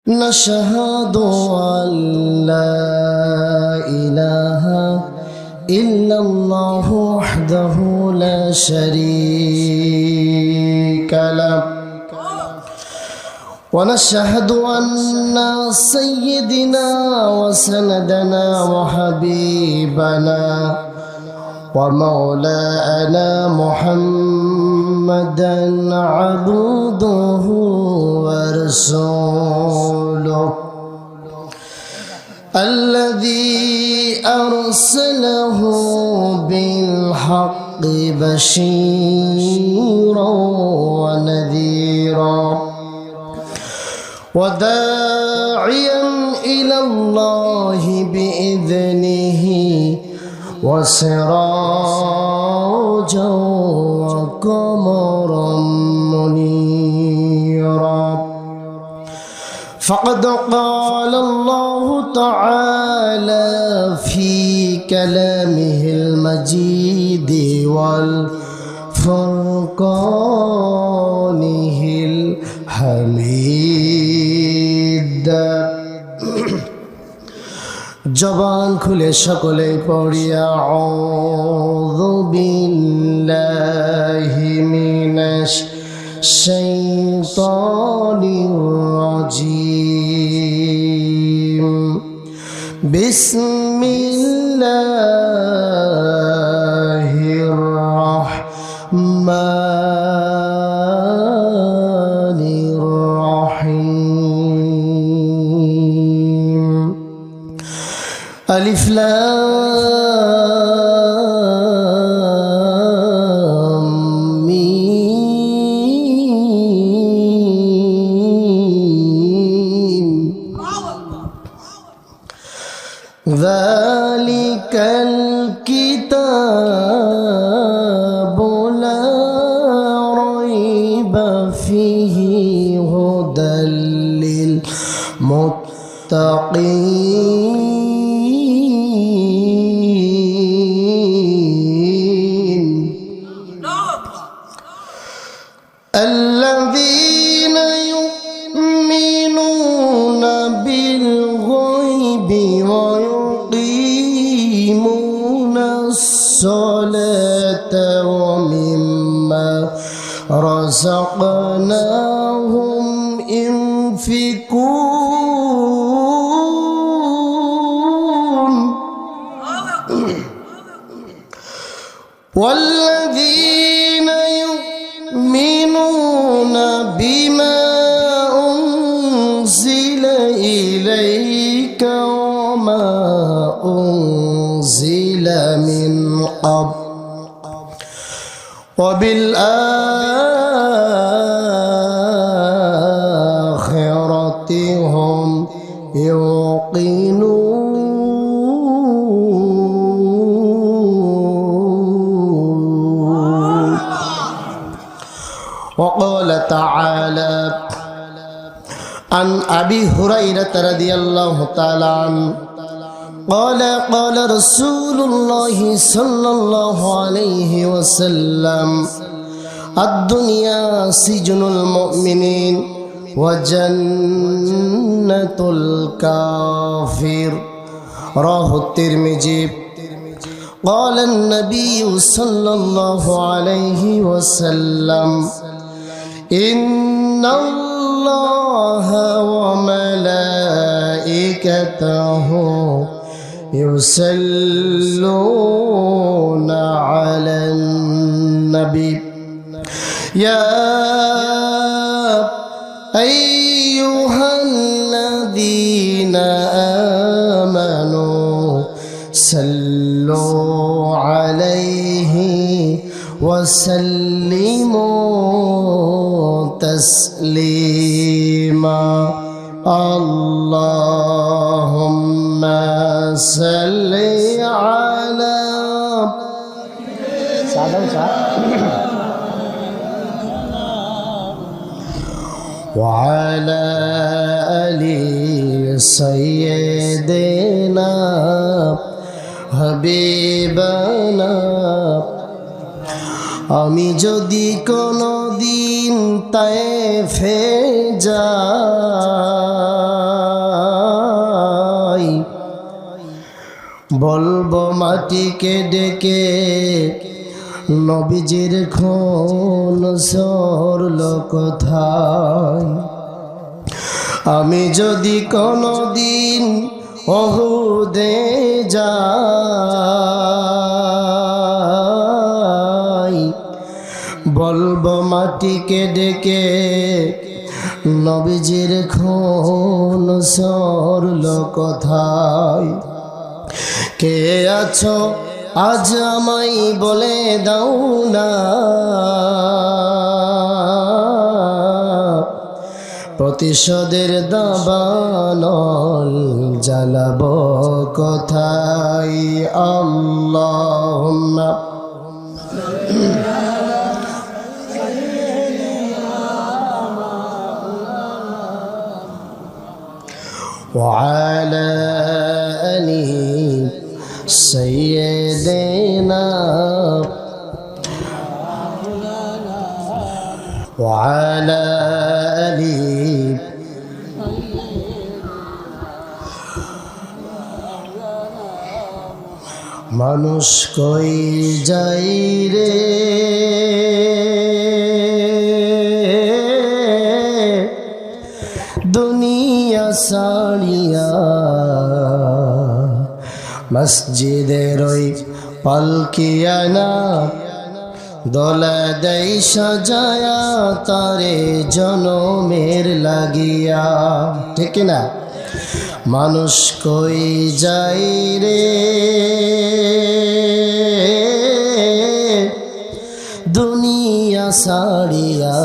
نشهد أن لا إله إلا الله وحده لا شريك له ونشهد أن سيدنا وسندنا وحبيبنا ومولانا محمدا عبده ورسوله الذي أرسله بالحق بشيرا ونذيرا وداعيا إلى الله بإذنه وسراجا وقمرا منيرا فقد قال الله تعالى في كلامه المجيد والفرقانه الحميد জবান খুলে সকলে পড়ি আউযু বিল্লাহি মিনাশ শাইতানির রাজিম বিসমিল্লাহির রাহমানির রাহিম ألف لام ميم ذلك الكتاب لا ريب فيه هدى للمتقين الذين يؤمنون بالغيب ويقيمون الصلاة ومما رزقناهم ينفقون والذين يؤمنون بما أنزل إليك وما أنزل من قبل وبالآخرة هم يوقنون وقال تعالى عن أبي هريرة رضي الله تعالى عنه قال قال رسول الله صلى الله عليه وسلم الدنيا سجن المؤمنين وجنة الكافر رواه الترمذي قال النبي صلى الله عليه وسلم إن الله وملائكته يصلون على النبي يا أيها الذين آمنوا صلوا عليه وسلموا تسليما اللهم صل على وعلى آل سيدنا حبيبنا আমি যদি কোনদিন তায়েফে যাই বলবো মাটিকে ডেকে নবীজির খুন ঝরল কোথায়। আমি যদি কোনদিন ওহুদে যাই, বলবো মাটিকে ডেকে নবীজির খুন ঝরল কোথায়। কে আছো আজ আমায় বলে দাও না, প্রতিশোধের দাবানল জ্বালাবো কোথায়। আল্লাহুম্মা وعلى آل سيدنا وعلى آل মানুষ কই যাই রে দুনিয়া সাড়িয়া, মসজিদের ওই পালকিয়া না দোলা দেই সাজায়া তারে জনমের লাগিয়া। ঠিক না? মানুষ কই যাই রে দুনিয়া সাড়িয়া,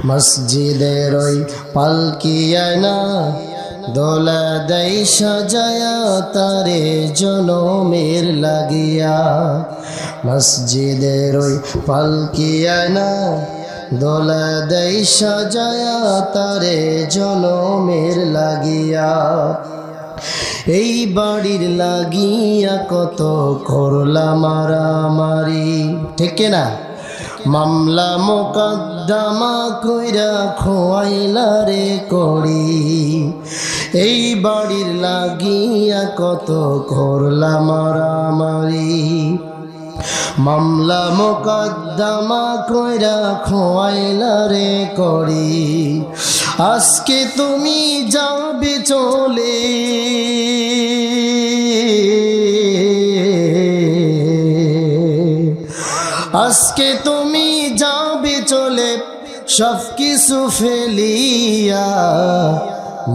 মসজিদের ওই পালকিয়া না দোলা দেই সাজায়া তারে জনমের লাগিয়া। মসজিদের ওই পালকিয়া না দোলা দেই সাজায়া তারে জনমের লাগিয়া। এই বাড়ির লাগিয়া কত করলাম মারামারি, ঠিক না? মামলা মোকদ্দমা কইরা খোয়াইলা রে করি। এই বাড়ির লাগিয়া কত করলাম মারামারি, মামলা মোকদ্দমা কইরা খোয়াইলা রে করি। আজকে তুমি যাবে চলে, আজকে তুমি যাবে চলে সব কিছু ফেলিয়া,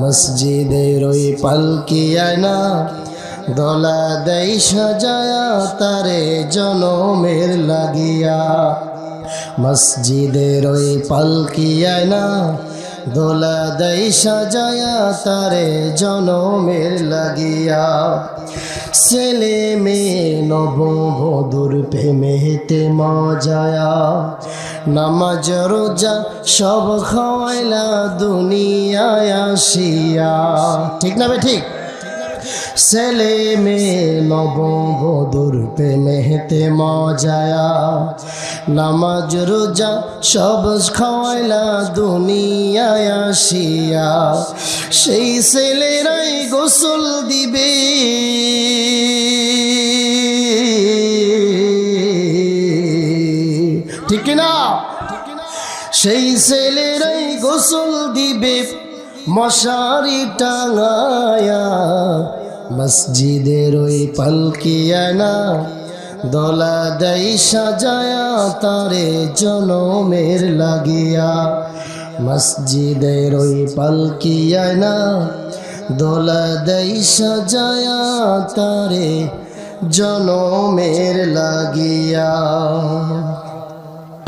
মসজিদের ওই পালকিয়া না দোলা দেই সাজায়া তারে জনমের লাগিয়া। মসজিদের ওই পালকিয়া না দোলা দেই সাজায়া তারে জনমের লাগিয়া। ছেলে মেয়ে নববধূর প্রেমেতে মজায়া, নামাজ রোজা সব খাওয়াইলা দুনিয়ায় আসিয়া। ঠিক না বে ঠিক? ছেলে মেয়ে নববধূর প্রেমেতে মজায়া, নামাজ রোজা সব খাওয়াইলা দুনিয়ায় আসিয়া। সেই ছেলেরাই গোসল দিবে, ঠিক না? সেই ছেলেরাই গোসল দিবে মশারি টাঙায়া, মসজিদের ওই পালকিয়া না দোলা দেই সাজায়া তারে জনমের লাগিয়া। মসজিদের ওই পালকিয়া না দোলা দেই সাজায়া তারে জনমের লাগিয়া।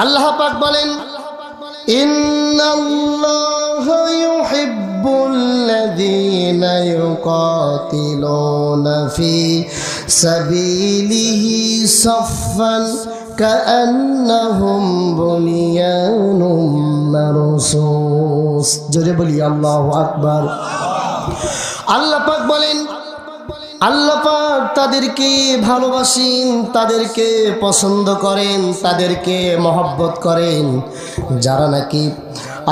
আল্লাহ পাক বলেন, ইন্নাল্লাহা ইউহিব্বুল্লাযীনা ইউকাতিলুনা ফি সাবিলিহি সাফফান কাআন্নাহুম বুনিয়ানুম মারসুস। জোরে বলি আল্লাহু আকবার। আল্লাহ পাক বলেন, আল্লাহ পাক তাদেরকে ভালোবাসেন, তাদেরকে পছন্দ করেন, তাদেরকে মহব্বত করেন যারা নাকি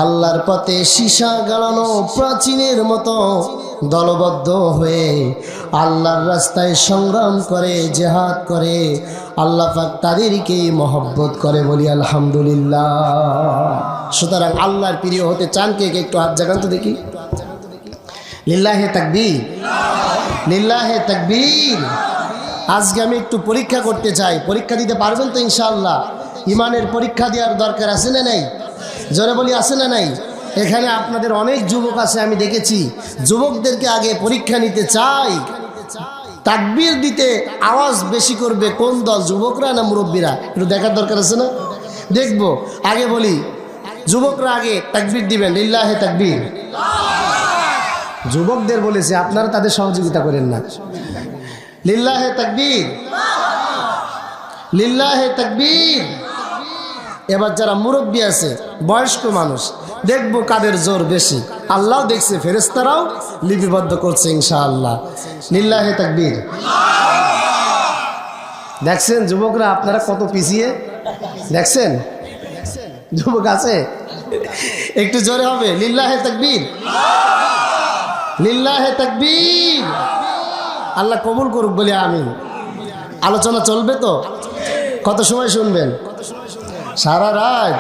আল্লাহর পথে সীসা গাড়ানো প্রাচীনের মতো দলবদ্ধ হয়ে আল্লাহর রাস্তায় সংগ্রাম করে, জিহাদ করে, আল্লাহ পাক তাদেরকে মহব্বত করে, বলি আলহামদুলিল্লাহ। সুতরাং আল্লাহর প্রিয় হতে চান কে কে? একটু হাত জাগান তো দেখি। লিল্লাহে তাকবীর, লিল্লাহে তাকবীর। আজকে আমি একটু পরীক্ষা করতে চাই। পরীক্ষা দিতে পারবেন তো ইনশাআল্লাহ? ইমানের পরীক্ষা দেওয়ার দরকার আছে না নাই? জোরে বলি, আছে না নাই? এখানে আপনাদের অনেক যুবক আছে, আমি দেখেছি। যুবকদেরকে আগে পরীক্ষা নিতে চাই। তাকবীর দিতে আওয়াজ বেশি করবে কোন দল, যুবকরা না মুরব্বীরা? একটু দেখার দরকার আছে না? দেখবো। আগে বলি, যুবকরা আগে তাকবীর দিবেন, লিল্লাহে তাকবীর। যুবকদের বলেছে, আপনারা তাদের সহযোগিতা করেন না। লিল্লাহে তাকবীর, লিল্লাহে তাকবীর। এবার যারা মুরব্বী আছে, বয়স্ক মানুষ, দেখবো কাদের জোর বেশি। আল্লাহ দেখছে, ফেরেশতারাও লিপিবদ্ধ করছে ইনশাআল্লাহ। লিল্লাহে তাকবীর। দেখছেন যুবকরা আপনারা কত পিছিয়ে? দেখছেন যুবক আছে? একটু জোরে হবে, লিল্লাহে তাকবীর, লিল্লাহে তাকবীর। আল্লাহ কবুল করুক, বলি আমিন। আলোচনা চলবে তো? কত সময় শুনবেন? সারা রাত?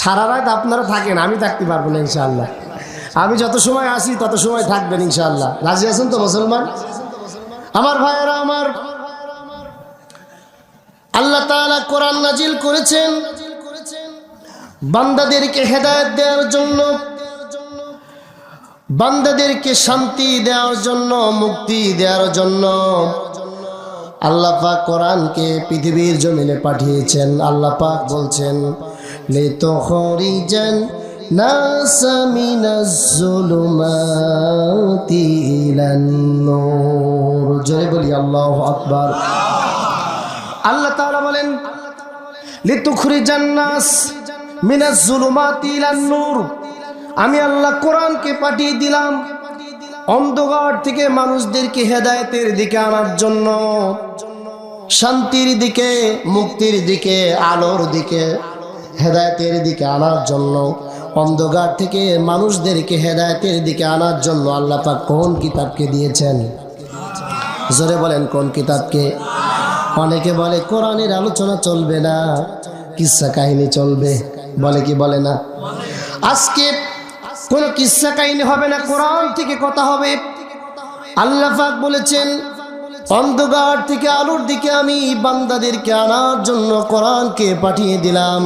সারা রাত আপনারা থাকেন, আমি থাকতে পারবো না ইনশাআল্লাহ। আমি যত সময় আসি তত সময় থাকবেন ইনশাআল্লাহ। রাজি আছেন তো মুসলমান? আমার ভাইয়েরা আমার, আল্লাহ তাআলা কোরআন নাজিল করেছেন বান্দাদেরকে হেদায়েত দেওয়ার জন্য, বান্দাদেরকে শান্তি দেওয়ার জন্য, মুক্তি দেওয়ার জন্য। আল্লাহ পাক কোরআনকে পৃথিবীর জমিনে পাঠিয়েছেন। আল্লাহ পাক বলছেন, লিতুখরিজান নাসা মিনাজ যুলুমাতি ইলান নূর। জয় বলি আল্লাহু আকবার। আল্লাহ তাআলা বলেন, লিতুখরিজান নাস মিনাজ যুলুমাতি ইলান নূর। আমি আল্লাহ কোরআনকে পাঠিয়ে দিলাম অন্ধকার থেকে মানুষদেরকে হেদায়েতের দিকে আনার জন্য, শান্তির দিকে, মুক্তির দিকে, আলোর দিকে, হেদায়েতের দিকে আনার জন্য। অন্ধকার থেকে মানুষদেরকে হেদায়েতের দিকে আনার জন্য আল্লাহ পাক কোন কিতাবকে দিয়েছেন? জোরে বলেন, কোন কিতাবকে? অনেকে বলে কোরআনের আলোচনা চলবে না, কিসসা কাহিনী চলবে, বলে কি বলে না? আজকে কোনো কিসসা কাহিনী হবে না, কোরআন থেকে কথা হবে। আল্লাহ পাক বলেছেন, অন্ধকার থেকে আলোর দিকে আমি বান্দাদেরকে আনার জন্য কোরআনকে পাঠিয়ে দিলাম।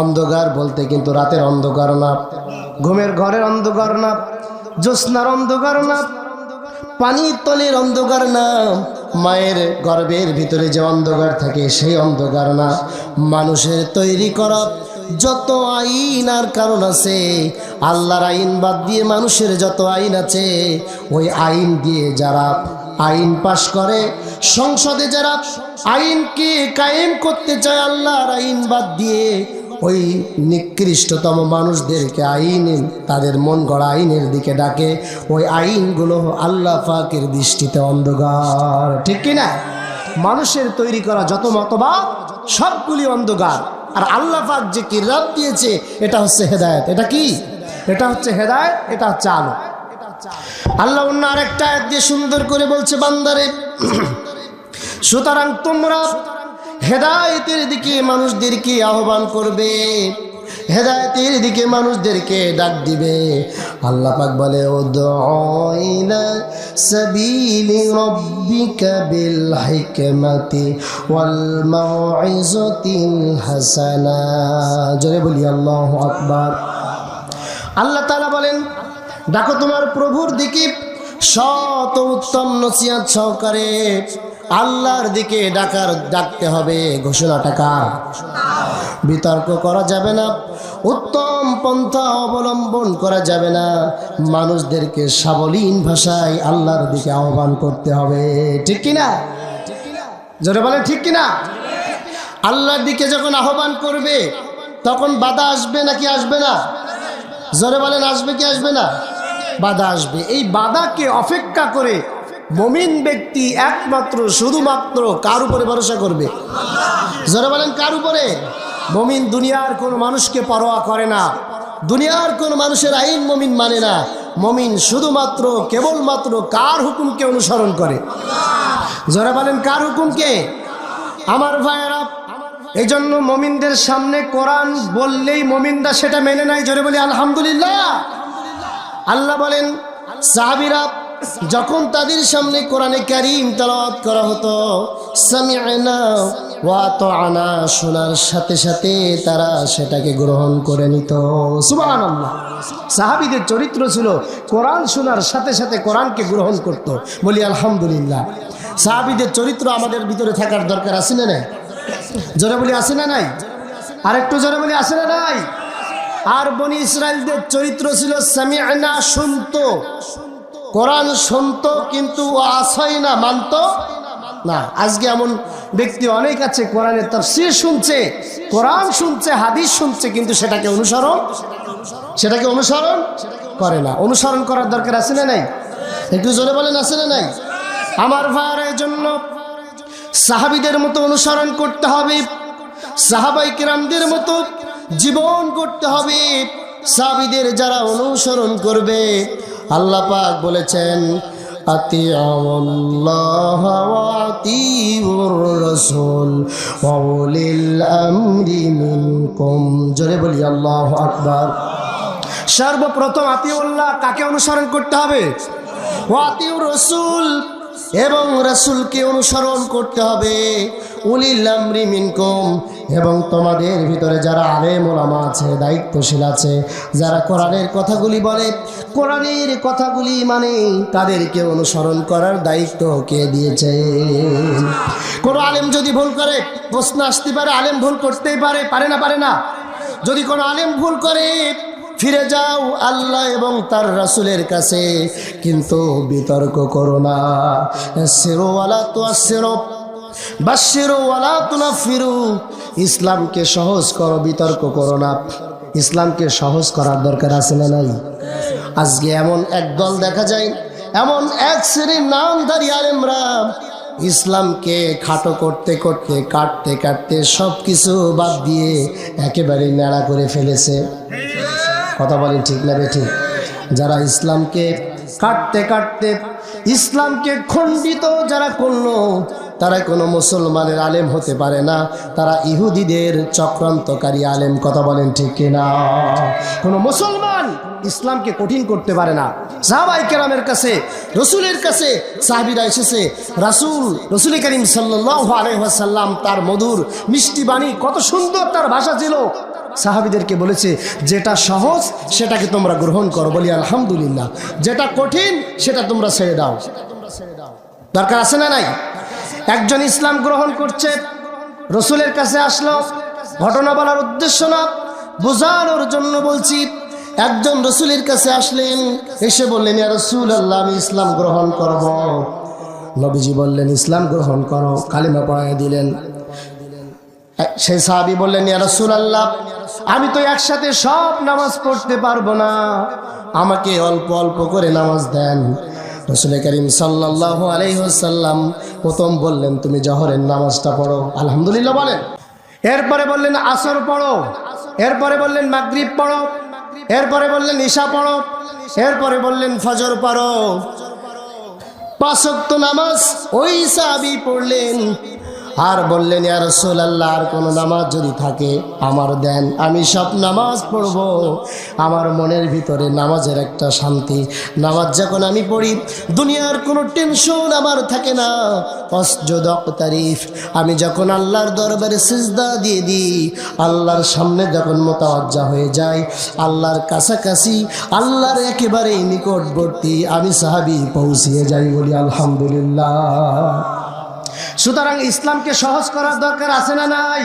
অন্ধকার বলতে কিন্তু রাতের অন্ধকার না, ঘুমের ঘরের অন্ধকার না, জ্যোৎস্নার অন্ধকার না, পানির তলের অন্ধকার না, মায়ের গর্ভের ভিতরে যে অন্ধকার থাকে সেই অন্ধকার না। মানুষের তৈরি করা যত আইন আর কারণ আছে, আল্লাহর আইন বাদ দিয়ে মানুষের যত আইন আছে, ওই আইন দিয়ে যারা আইন পাশ করে, সংসদে যারা আইনকে কায়েম করতে চায় আল্লাহর আইন বাদ দিয়ে, ওই নিকৃষ্টতম মানুষদেরকে আইন, তাদের মন গড়া আইনের দিকে ডাকে। ওই আইনগুলো আল্লাহ পাকের দৃষ্টিতে অন্ধকার, ঠিক কিনা? মানুষের তৈরি করা যত মতবাদ সবগুলি অন্ধকার। আর আল্লাহ পাক যে কিতাব দিয়েছে এটা হচ্ছে হেদায়েত। এটা কি? এটা হচ্ছে হেদায়েত, এটা হচ্ছে আলো। আল্লাহ অন্য আরেকটা আয়াত দিয়ে সুন্দর করে বলছে, বান্দারে সুতরাং তোমরা হেদায়েতের দিকে মানুষদেরকে আহ্বান করবে, হেদায়েতের দিকে মানুষদেরকে ডাক দিবে। আল্লাহ পাক বলে, উদউ ইলা সাবিলি রাব্বিকা বিল হিকমাতি ওয়াল মাউইজাতিল হাসানা। জোরে বলি আল্লাহু আকবার। আল্লাহ তাআলা বলেন, ডাকো তোমার প্রভুর দিকে সৎ উত্তম নসিহত সহকারে। আল্লাহর দিকে ডাকতে হবে। ঘোষণাটা কার? বিতর্ক করা যাবে না, উত্তম পন্থা অবলম্বন করা যাবে না। মানুষদেরকে সাবলীন ভাষায় আল্লাহর দিকে আহ্বান করতে হবে, ঠিক কিনা? জোরে বলেন, ঠিক কিনা? আল্লাহর দিকে যখন আহ্বান করবে তখন বাধা আসবে নাকি আসবে না? জোরে বলেন, আসবে কি আসবে না? বাধা আসবে। এই বাধাকে অপেক্ষা করে মুমিন ব্যক্তি একমাত্র শুধুমাত্র কার উপরে ভরসা করবে? জোরে বলেন, কার উপরে? মুমিন দুনিয়ার কোন মানুষকে পরোয়া করে না, দুনিয়ার কোন মানুষের আইন মুমিন মানে না। মুমিন শুধুমাত্র কেবলমাত্র কার হুকুমকে অনুসরণ করে? যারা বলেন কার হুকুমকে? আমার ভাইয়েরা, এই জন্য মুমিনদের সামনে কোরআন বললেই মুমিনরা সেটা মেনে নেয়। জোরে বলি আলহামদুলিল্লাহ। আল্লাহ বলেন সাহাবীরা যখন তাদের সামনে কোরআনে কারীম তেলাওয়াত করা হতো, সামি'না ওয়া আতা'না, শোনার সাথে সাথে তারা সেটাকে গ্রহণ করে নিত। সুবহানাল্লাহ। সাহাবীদের চরিত্র ছিল কোরআন শোনার সাথে সাথে কোরআনকে গ্রহণ করত। বলি আলহামদুলিল্লাহ। সাহাবীদের চরিত্র আমাদের ভিতরে থাকার দরকার আছে না নাই? জোরে বলি আছে না নাই? আরেকটু জোরে বলি আছে না নাই? আর বনি ইসরাইলদের চরিত্র ছিল সামি'না, শুনতো, কোরআন শুনতো কিন্তু আসাইনা, মানতো না। আজকে এমন ব্যক্তি অনেক আছে, কোরআনের তাফসীর শুনছে, কোরআন শুনছে, হাদিস শুনছে, কিন্তু সেটাকে অনুসরণ করে না। অনুসরণ করার দরকার আছে না নাই? একটু জোরে বলেন আছে না নাই? আমার ভাইয়ের জন্য সাহাবীদের মতো অনুসরণ করতে হবে, সাহাবায়ে কেরামদের মতো জীবন করতে হবে। সাহাবীদের যারা অনুসরণ করবে, আল্লাহ পাক বলেছেন আতিউল্লাহ ওয়া আতিউর রাসূল ওয়া উলিল আমরি মিনকুম। জোরে বলি আল্লাহু আকবার। সর্বপ্রথম আতিউল্লাহ, কাকে অনুসরণ করতে হবে? ওয়া আতিউর রাসূল, এবং রাসূলকে অনুসরণ করতে হবে। উলিল আমরি মিনকুম, এবং তোমাদের ভিতরে যারা আলেম ওলামা আছে, দায়িত্বশীল আছে, যারা কোরআনের কথাগুলি বলে, কোরআনের কথাগুলি মানে, তাদেরকে অনুসরণ করার দায়িত্ব কে দিয়েছে? কোনো আলেম যদি ভুল করে, প্রশ্ন আসতে পারে, আলেম ভুল করতেই পারে না? যদি কোনো আলেম ভুল করে, ফিরে যাও আল্লাহ এবং তার রাসূলের কাছে, কিন্তু বিতর্ক করো না। ইয়াসসিরু ওয়ালা তুআসসিরু, বাশশিরু ওয়ালা তুনাফিরু। ইসলামকে সহজ করো, বিতর্ক করো না। ইসলামকে সহজ করার দরকার আছে না নাই? আজকে এমন একদল দেখা যায়, এমন এক শ্রেণীর নামধারী আলেমরা ইসলামকে খাটো করতে করতে, কাটতে কাটতে সব কিছু বাদ দিয়ে একেবারে নেড়া করে ফেলেছে। কথা বলেন ঠিক না বেঠিক? যারা ইসলামকে কাটতে কাটতে ইসলামকে খণ্ডিত যারা করলো, তারা কোনো মুসলমানের আলেম হতে পারে না, তারা ইহুদিদের চক্রান্তকারী আলেম। কথা বলেন ঠিক কিনা? কোনো মুসলমান ইসলামকে কঠিন করতে পারে না। সাহাবায়ে কেরামের কাছে, রাসূলের কাছে সাহাবীরা এসেছে, রাসূল করিম সাল্লাল্লাহু আলাইহি ওয়াসাল্লাম, তার মধুর মিষ্টি বাণী, কত সুন্দর তার ভাষা ছিল। সাহাবীদেরকে বলেছে যেটা সহজ সেটাকে তোমরা গ্রহণ করো, বলি আলহামদুলিল্লাহ। যেটা কঠিন সেটা তোমরা ছেড়ে দাও। দরকার আছে না নাই? একজন ইসলাম গ্রহণ করছে, রাসূলের কাছে আসলো, ঘটনা বলার উদ্দেশ্য না, বোঝানোর জন্য বলছি। একজন রাসূলের কাছে আসলেন, এসে বললেন ইয়া রাসূলুল্লাহ, আমি ইসলাম গ্রহণ করব। নবীজি বললেন ইসলাম গ্রহণ করো, কালিমা পড়ায় দিলেন। সেই সাহাবী বললেন ইয়া রাসূলুল্লাহ, আমি তো একসাথে সব নামাজ পড়তে পারবো না, আমাকে অল্প অল্প করে নামাজ দেন। রাসূল করিম সাল্লাল্লাহু আলাইহি ওয়াসাল্লাম প্রথম বললেন তুমি জোহরের নামাজটা পড়ো, আলহামদুলিল্লাহ বলেন। এরপরে বললেন আসর পড়ো, এরপরে বললেন মাগরিব পড়ো, এরপরে বললেন ইশা পড়ো, এরপরে বললেন ফজর পড়ো। 5 ওয়াক্ত নামাজ ওই সাহাবী পড়লেন। আর বললেন ইয়া রাসূলুল্লাহ, আর কোনো নামাজ যদি থাকে আমার দেন, আমি সব নামাজ পড়ব। আমার মনের ভিতরে নামাজের একটা শান্তি, নামাজ যখন আমি পড়ি দুনিয়ার কোনো টেনশন আমার থাকে না। অসজদ তারিফ, আমি যখন আল্লাহর দরবারে সিজদা দিয়ে দিই, আল্লাহর সামনে যখন মুতাওয়াজ্জা হয়ে যায়, আল্লাহর কাছাকাছি, আল্লাহর একেবারে নিকটবর্তী আমি সাহাবী পৌঁছিয়ে যাই, বলি আলহামদুলিল্লাহ। সুতরাং ইসলামকে সহজ করার দরকার আছে না নাই?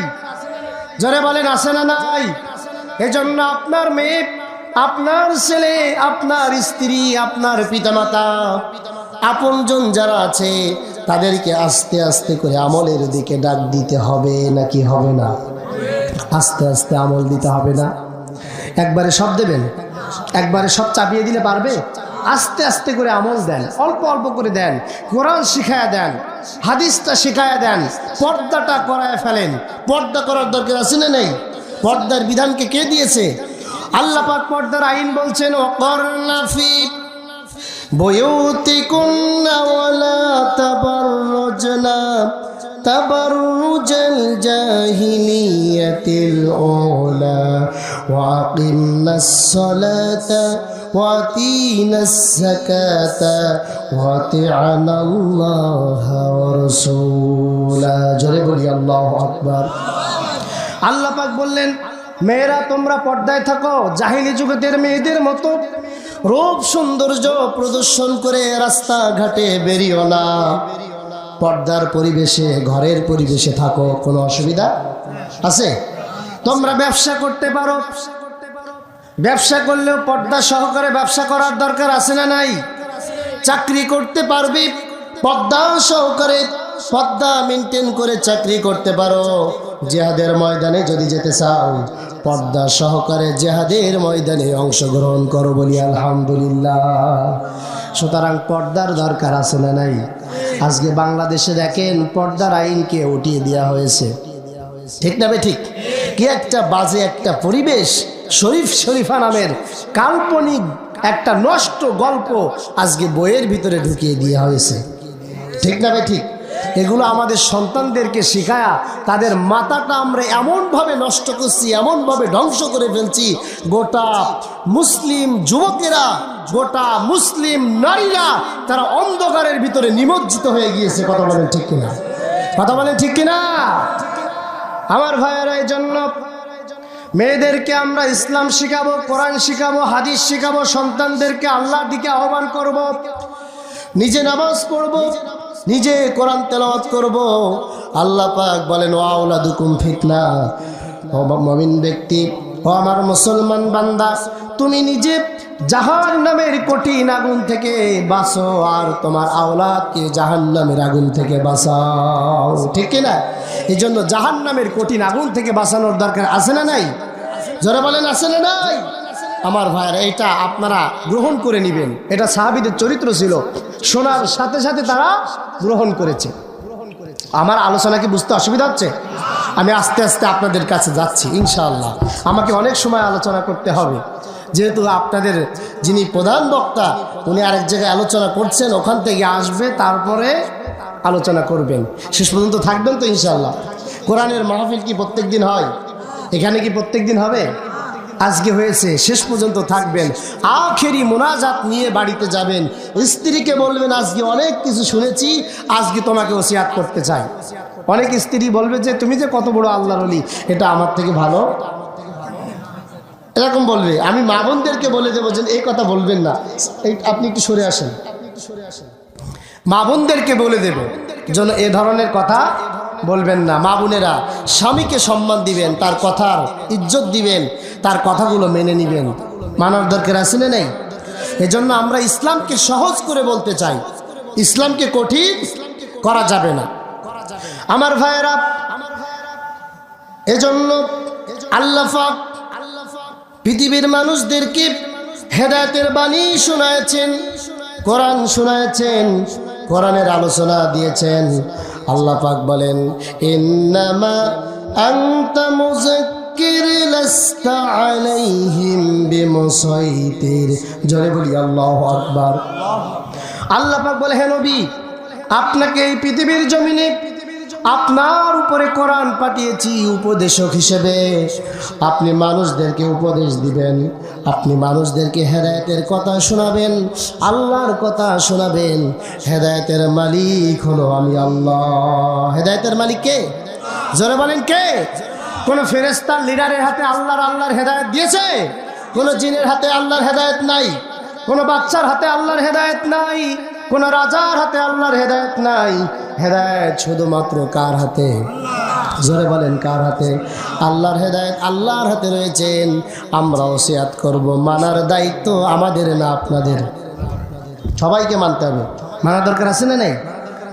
জোরে বলেন আছে না নাই? এজন্য আপনার মেয়ে, আপনার ছেলে, আপনার স্ত্রী, আপনার পিতামাতা, আপনজন যারা আছে, তাদেরকে আস্তে আস্তে করে আমলের দিকে ডাক দিতে হবে, নাকি হবে না? আস্তে আস্তে আমল দিতে হবে না? একবারে সব দেবেন? একবারে সব চাপিয়ে দিলে পারবে? আস্তে আস্তে করে আমল দেন, অল্প অল্প করে দেন। কোরআন শিখায়া দেন, হাদিসটা শিখায়া দেন, পর্দাটা করায় ফেলেন। পর্দা করার দরকার আছে না নেই? পর্দার বিধানকে কে দিয়েছে? আল্লাহ পাক পর্দার আইন বলছেন ওয়াকরনা ফি বুয়ুতিকুন্না ওয়ালা তাবাররুজনা তাবাররুজাল জাহিলিয়াতিল উলা ওয়া আকিমনাস সালাতা ওয়া আতিনাস যাকাতা ওয়া আতি'নাল্লাহা ওয়া রাসূলা। জোরে বলি আল্লাহু আকবার। আল্লাহ পাক বললেন, মেয়েরা তোমরা পর্দায় থাকো, জাহিলি যুগের মেয়েদের মতো রূপ সৌন্দর্য প্রদর্শন করে রাস্তাঘাটে বেরিও না। পর্দার পরিবেশে, ঘরের পরিবেশে থাকো, কোনো অসুবিধা আছে? তোমরা ব্যবসা করতে পারো, ব্যবসা করলেও পর্দা সহকারে ব্যবসা করার দরকার আছে না নাই? চাকরি করতে পারবি, পর্দা সহকারে, পর্দা মেনটেন করে চাকরি করতে পারো। জিহাদের ময়দানে যদি যেতে চাও, পর্দা সহকারে জিহাদের ময়দানে অংশগ্রহণ করো, বলি আলহামদুলিল্লাহ। সুতরাং পর্দার দরকার আছে না নাই? আজকে বাংলাদেশে দেখেন পর্দার আইনকে উঠিয়ে দেওয়া হয়েছে, ঠিক না? ঠিক। কি একটা বাজে একটা পরিবেশ, শরীফ শরীফা নামের কাল্পনিক একটা নষ্ট গল্প আজকে বইয়ের ভিতরে ঢুকিয়ে দেওয়া হয়েছে, ঠিক না? ঠিক। এগুলো আমাদের সন্তানদেরকে শিখায়া তাদের মাথাটা আমরা এমনভাবে নষ্ট করছি, এমনভাবে ধ্বংস করে ফেলছি। গোটা মুসলিম যুবকেরা, গোটা মুসলিম নারীরা তারা অন্ধকারের ভিতরে নিমজ্জিত হয়ে গিয়েছে। কথা বলেন ঠিক কিনা? কথা বলেন ঠিক কিনা? আমার ভাইয়েরা, এই জন্য মেয়েদেরকে আমরা ইসলাম শিখাবো, কোরআন শিখাবো, হাদিস শিখাবো, সন্তানদেরকে আল্লাহর দিকে আহ্বান করব, নিজে নামাজ পড়ব, নিজে কোরআন তেলাওয়াত করব। আল্লাহ পাক বলেন, ওয়া আওলাদুকুম ফিতনা। ও মুমিন ব্যক্তি, ও আমার মুসলমান বান্দা, তুমি নিজে জাহান্নামের কঠিন আগুন থেকে বাঁচো, আর তোমার আওলাদকে জাহান্নামের আগুন থেকে বাঁচাও, ঠিক কিনা? এই জন্য জাহান্নামের কঠিন আগুন থেকে বাঁচানোর দরকার আছে না নাই? যারা বলেন আছে না নাই? আমার ভাইয়েরা, এটা আপনারা গ্রহণ করে নেবেন। এটা সাহাবীদের চরিত্র ছিল, শোনার সাথে সাথে তারা গ্রহণ করেছে। আমার আলোচনা কি বুঝতে অসুবিধা হচ্ছে? আমি আস্তে আস্তে আপনাদের কাছে যাচ্ছি ইনশাআল্লাহ। আমাকে অনেক সময় আলোচনা করতে হবে, যেহেতু আপনাদের যিনি প্রধান বক্তা উনি আরেক জায়গায় আলোচনা করছেন, ওখান থেকে আসবে, তারপরে আলোচনা করবেন। শেষ পর্যন্ত থাকবেন তো ইনশাআল্লাহ? কোরআনের মাহফিল কি প্রত্যেক দিন হয়? এখানে কি প্রত্যেক দিন হবে? আজকে হয়েছে, শেষ পর্যন্ত থাকবেন। আখেরি মোনাজাত নিয়ে বাড়িতে যাবেন, স্ত্রীকে বলবেন, আজকে অনেক কিছু শুনেছি, আজকে তোমাকে ওসিয়াত করতে চাই। অনেক স্ত্রী বলবে যে তুমি যে কত বড় আল্লাহর ওলি, এটা আমার থেকে ভালো, এরকম বলবে। আমি মা বোনদেরকে বলে দেবো যে এই কথা বলবেন না, আপনি একটু সরে আসেন। মা বোনদেরকে বলে দেব যেন এ ধরনের কথা বলবেন না। মা বোনেরা স্বামীকে সম্মান দিবেন, তার কথার ইজ্জত দিবেন, তার কথাগুলো মেনে নিবেন। মানার দরকার আছে না নেই? এজন্য আমরা ইসলামকে সহজ করে বলতে চাই, ইসলামকে কঠিন করা যাবে না। আমার ভাইয়েরা, এজন্য আল্লাহ পাক পৃথিবীর মানুষদেরকে হেদায়েতের বাণী শোনায়েছেন, কোরআন শোনায়েছেন, কোরআনের আলোচনা দিয়েছেন। আল্লাহ পাক বলেন, ইন্নামা আনতা মুযাক্কির লাস্তা আলাইহিম বিমুসাইতির। জোরে বলি আল্লাহু আকবার। আল্লাহ পাক বলে, হে নবী, আপনাকে এই পৃথিবীর জমিনে আপনার উপরে কোরআন পাঠিয়েছি উপদেশক হিসেবে। আপনি মানুষদেরকে উপদেশ দিবেন, আপনি মানুষদেরকে হেদায়েতের কথা শোনাবেন, আল্লাহর কথা শোনাবেন। হেদায়েতের মালিক হলো আমি আল্লাহ। হেদায়েতের মালিক কে? জোরে বলেন কে? কোন ফেরেশতার লিডারের হাতে আল্লাহর হেদায়েত দিয়েছে? কোন জিনের হাতে আল্লাহর হেদায়েত নাই, কোন বাচ্চার হাতে আল্লাহর হেদায়েত নাই, কোন রাজার হাতে আল্লাহর হেদায়েত নাই। হেদায়েত শুধুমাত্র কার হাতে? জোরে বলেন কার হাতে? আল্লাহর হেদায়েত আল্লাহর হাতে রয়েছেন। আমরা ওসিয়াত করব, মানার দায়িত্ব আমাদের না আপনাদের। সবাইকে মানতে হবে। মানার দরকার আছে না নাই?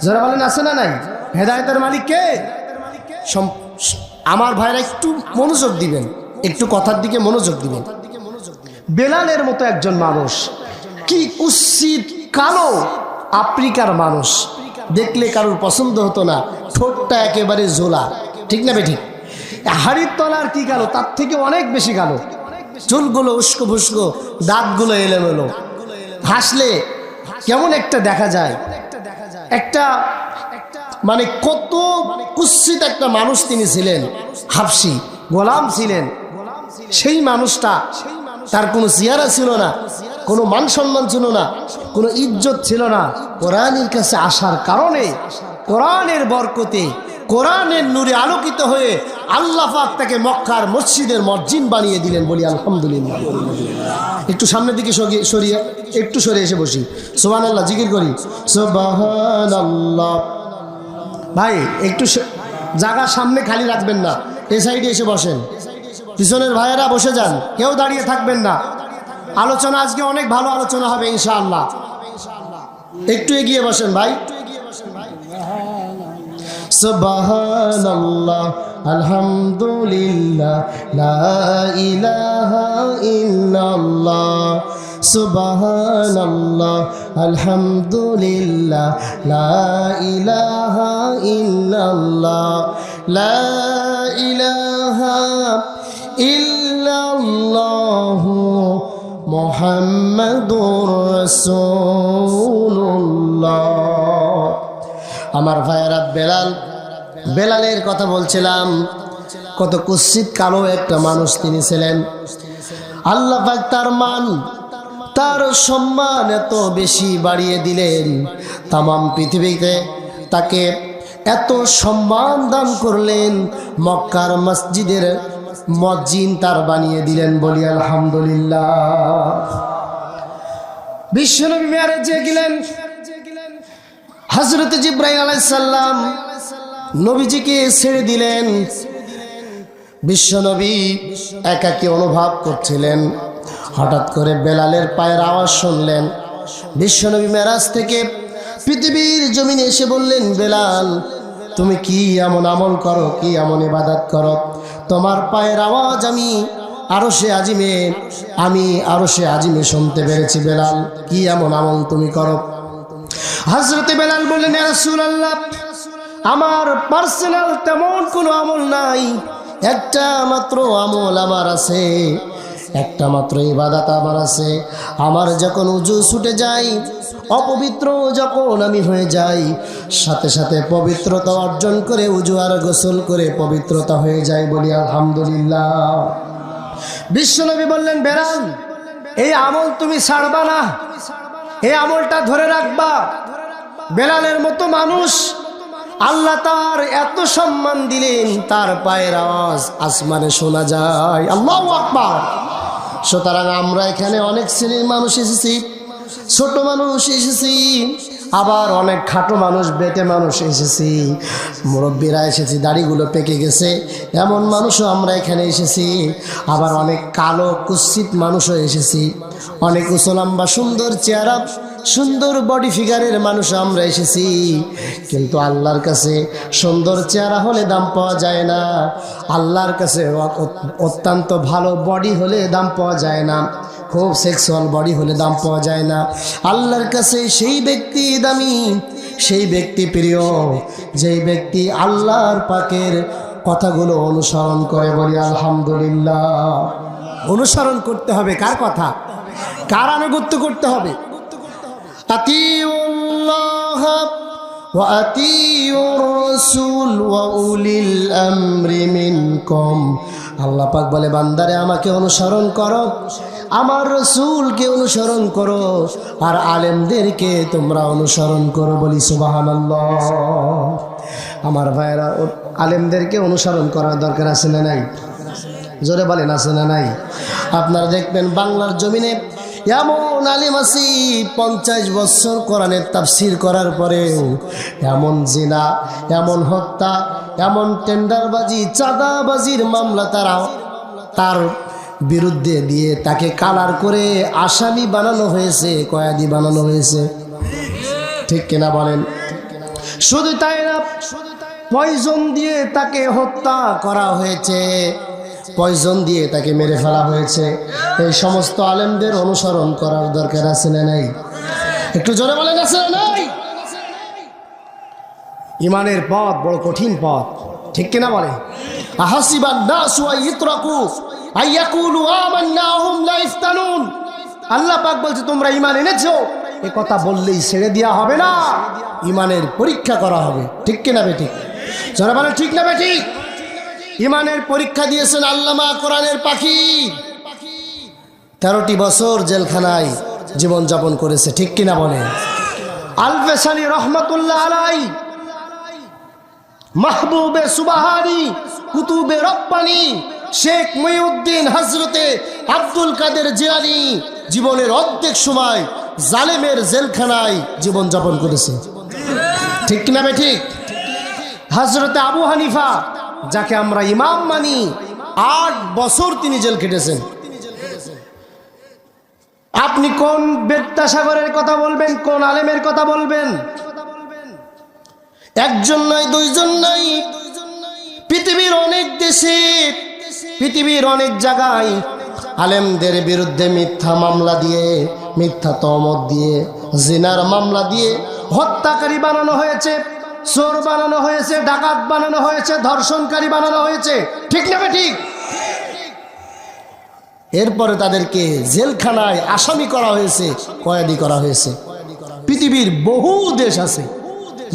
জোরে বলেন আছে না নাই? হেদায়েতের মালিক কে? আমার ভাইরা একটু মনোযোগ দিবেন, একটু কথার দিকে মনোযোগ দিবেন। বেলালের মতো একজন মানুষ, কি উচিত কালো আফ্রিকার মানুষ, দেখলে কারোর পছন্দ হতো না, ঠোঁটটা একেবারে জোলা, ঠিক না বেঠিক? হাড়ির তলার কি কালো, তার থেকে অনেক বেশি কালো, চুলগুলো উস্কো ফুস্কো, দাঁতগুলো এলোমেলো, হাসলে কেমন একটা দেখা যায়, একটা মানে কত কুৎসিত একটা মানুষ তিনি ছিলেন, হাবশি গোলাম ছিলেন। সেই মানুষটা, তার কোনো চেহারা ছিল না, কোনো মান সম্মান ছিল না, কোনো ইজ্জত ছিল না। কোরআনের কাছে আসার কারণে, কোরআনের বরকতে, কোরআনের নূরে আলোকিত হয়ে আল্লাহ পাক তাকে মক্কার মসজিদের মসজিদ বানিয়ে দিলেন। বলি আলহামদুলিল্লাহ। একটু সামনের দিকে সরিয়ে, একটু সরে এসে বসি, সুবহানাল্লাহ জিকির করি, সুবহানাল্লাহ। ভাই একটু জায়গা সামনে খালি রাখবেন না, এই সাইডে এসে বসেন, পিছনের ভাইয়েরা বসে যান, কেউ দাঁড়িয়ে থাকবেন না। আলোচনা আজকে অনেক ভালো আলোচনা হবে ইনশাআল্লাহ। একটু এগিয়ে বসেন ভাই। সুবহানাল্লাহ, আলহামদুলিল্লাহ, লা ইলাহা ইল্লাল্লাহ। সুবহানাল্লাহ, আলহামদুলিল্লাহ, লা ইলাহা ইল্লাল্লাহ, লা ইলাহা ইল্লাল্লাহ, মুহাম্মাদুর রাসূলুল্লাহ। আমার ভাইয়েরা, বেলালের কথা বলছিলাম, কত কুৎসিত কালো একটা মানুষ তিনি ছিলেন। আল্লাহ পাক তার মান, তার সম্মান এত বেশি বাড়িয়ে দিলেন, তামাম পৃথিবীতে তাকে এত সম্মান দান করলেন, মক্কার মসজিদের মসজিদ তার বানিয়ে দিলেন। বলি আলহামদুলিল্লাহ। বিশ্বনবী মেরাজে গেলেন, হযরত জিবরাইল আলাইহিস সালাম নবীজিকে ছেড়ে দিলেন। বিশ্বনবী একাকী অনুভব করছিলেন, হঠাৎ করে বেলালের পায়ের আওয়াজ শুনলেন। বিশ্বনবী মেরাজ থেকে পৃথিবীর জমিনে এসে বললেন, বেলাল তুমি কি এমন আমল করো, কি এমন ইবাদত করো, তোমার পায়ের আওয়াজ আমি আরশে আজিমে শুনতে পেরেছি। বেলাল কি এমন আমল তুমি করো? হযরত বেলাল বললেন, ইয়া রাসূলুল্লাহ, আমার পার্সোনাল তেমন কোনো আমল নাই, একটা মাত্র আমল আমার আছে, একটা মাত্র ইবাদত আমার আছে। আমার যখন উযু ছুটে যায়, অপবিত্র যখন আমি হয়ে যাই, সাথে সাথে পবিত্রতা অর্জন করে উযু আর গোসল করে পবিত্রতা হয়ে যায়। বলি আলহামদুলিল্লাহ। বিশ্বনবী বললেন, বেলাল এই আমল তুমি ছাড়বা না, এই আমলটা ধরে রাখবা। বেলালের মতো মানুষ আল্লাহ তার এত সম্মান দিলেন, তার পায়ের আওয়াজ আসমানে শোনা যায়। আল্লাহু আকবার। সুতরাং আমরা এখানে অনেক শ্রেণীর মানুষ এসেছি, ছোট মানুষ এসেছি, আবার অনেক খাটো মানুষ, বেটে মানুষ এসেছি, মুরব্বীরা এসেছি, দাড়িগুলো পেকে গেছে এমন মানুষও আমরা এখানে এসেছি, আবার অনেক কালো কুৎসিত মানুষও এসেছি, অনেক উঁচু লম্বা সুন্দর চেহারা, সুন্দর বডি ফিগারের মানুষ আমরা এসেছি। কিন্তু আল্লাহর কাছে সুন্দর চেহারা হলে দাম পাওয়া যায় না, আল্লাহর কাছে অত্যন্ত ভালো বডি হলে দাম পাওয়া যায় না, খুব সেক্সুয়াল বডি হলে দাম পাওয়া যায় না। আল্লাহর কাছে সেই ব্যক্তি দামি, সেই ব্যক্তি প্রিয়, যেই ব্যক্তি আল্লাহর পাকের কথাগুলো অনুসরণ করে। বলি আলহামদুলিল্লাহ। অনুসরণ করতে হবে কার কথা? কার আনুগত্য করতে হবে? আতিউল্লাহ ওয়া আতিউর রাসূল ওয়া উলিল আমরি মিনকুম। আল্লাহ পাক বলে, বান্দারে আমাকে অনুসরণ করো, আমার রাসূলকে অনুসরণ করো, আর আলেমদেরকে তোমরা অনুসরণ করো। বলি সুবহানাল্লাহ। আমার ভাইয়েরা, আলেমদেরকে অনুসরণ করার দরকার আছে না নাই? জোরে বলেন, আছে না নাই? আপনারা দেখবেন বাংলার জমিনে এমন আলেম আছি 50 বছর কোরআনের তাফসীর করার পরেও এমন জিনা, এমন হত্যা, এমন টেন্ডারবাজি, চাঁদাবাজির মামলা তার বিরুদ্ধে দিয়ে তাকে কালার করে আসামি বানানো হয়েছে, কয়েদি বানানো হয়েছে। ঠিক কিনা বলেন? শুধু তাই না, পয়জন দিয়ে তাকে হত্যা করা হয়েছে, পয়জন দিয়ে তাকে মেরে ফেলা হয়েছে। এই সমস্ত আলেমদের অনুসরণ করার দরকার আছে না নাই? একটু জোরে বলেন, আছে না নাই? ইমানের পথ বড় কঠিন পথ, ঠিক কিনা বলেন? আহাসিবান নাসু আইয়ুতরাকু আইয়াকুলু আমান্না হুম লা ইফতানুন। আল্লাহ পাক বলছে, তোমরা ঈমান এনেছো, এ কথা বললেই ছেড়ে দেওয়া হবে না, ইমানের পরীক্ষা করা হবে। ঠিক কিনা বেঠিক? যারা বলে ঠিক না বেঠিক? ইমানের পরীক্ষা দিয়েছেন আল্লামা কোরআনের পাখি। 13টি বছর জেলখানায় জীবন যাপন করেছে। ঠিক কিনা বলেন? আলফেসানি রহমতুল্লাহ আলাই, মাহবুবে সুবাহানি, কুতুবে রব্বানি, শেখ মহিউদ্দিন, হযরতে আব্দুল কাদের জিলানী জীবনের অর্ধেক সময় জালেমের জেলখানায় জীবন যাপন করেছে। ঠিক কিনা বেঠিক? হযরতে আবু হানিফা, যাকে আমরা ইমাম মানি, 8 বছর তিনি জেল খেটেছেন। আপনি কোন বিদ্যাসাগরের কথা বলবেন, কোন আলেমের কথা বলবেন? একজন নাই, দুইজন নাই, পৃথিবীর অনেক দেশে, পৃথিবীর অনেক জায়গায় আলেমদের বিরুদ্ধে মিথ্যা মামলা দিয়ে, মিথ্যা তহমত দিয়ে, জিনার মামলা দিয়ে হত্যাকারী বানানো হয়েছে, চোর বানানো হয়েছে, ডাকাত বানানো হয়েছে, ধর্ষণকারী বানানো হয়েছে। ঠিক না ঠিক? এরপরে তাদেরকে জেলখানায় আসামি করা হয়েছে, কয়েদি করা হয়েছে। পৃথিবীর বহু দেশ আছে,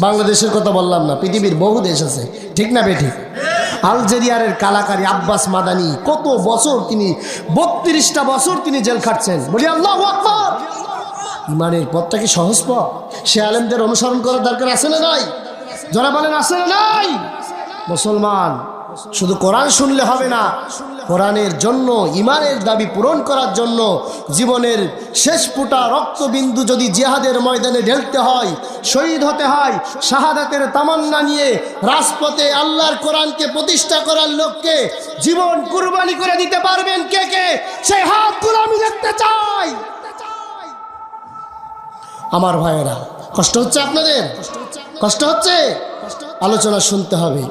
বাংলাদেশের কথা বললাম না, পৃথিবীর বহু দেশ আছে। ঠিক না বেঠিক? আলজেরিয়ার কালাকারী আব্বাস মাদানি কত বছর, তিনি 32টা বছর তিনি জেল খাটছেন। বলি আল্লাহু আকবার। ইমানের পথটা কি সহজ পথ? সে আলেমদের অনুসরণ করার দরকার আছে না নাই? যারা বলেন আছে না নাই? মুসলমান শুধু কোরআন শুনলে হবে না, কোরআনের জন্য, ইমানের দাবি পূরণ করার জন্য জীবনের শেষ ফোঁটা রক্তবিন্দু যদি জিহাদের ময়দানে ঢেলতে হয়, শহীদ হতে হয়, শাহাদাতের তামান্না নিয়ে রাজপথে আল্লাহর কোরআনকে প্রতিষ্ঠা করার লক্ষ্যে জীবন কুরবানি করে দিতে পারবেন কে কে? সেই হাতগুলো আমি দেখতে চাই। আমার ভাইয়েরা, কষ্ট হচ্ছে আপনাদের? কষ্ট হচ্ছে? আলোচনা শুনতে হবে,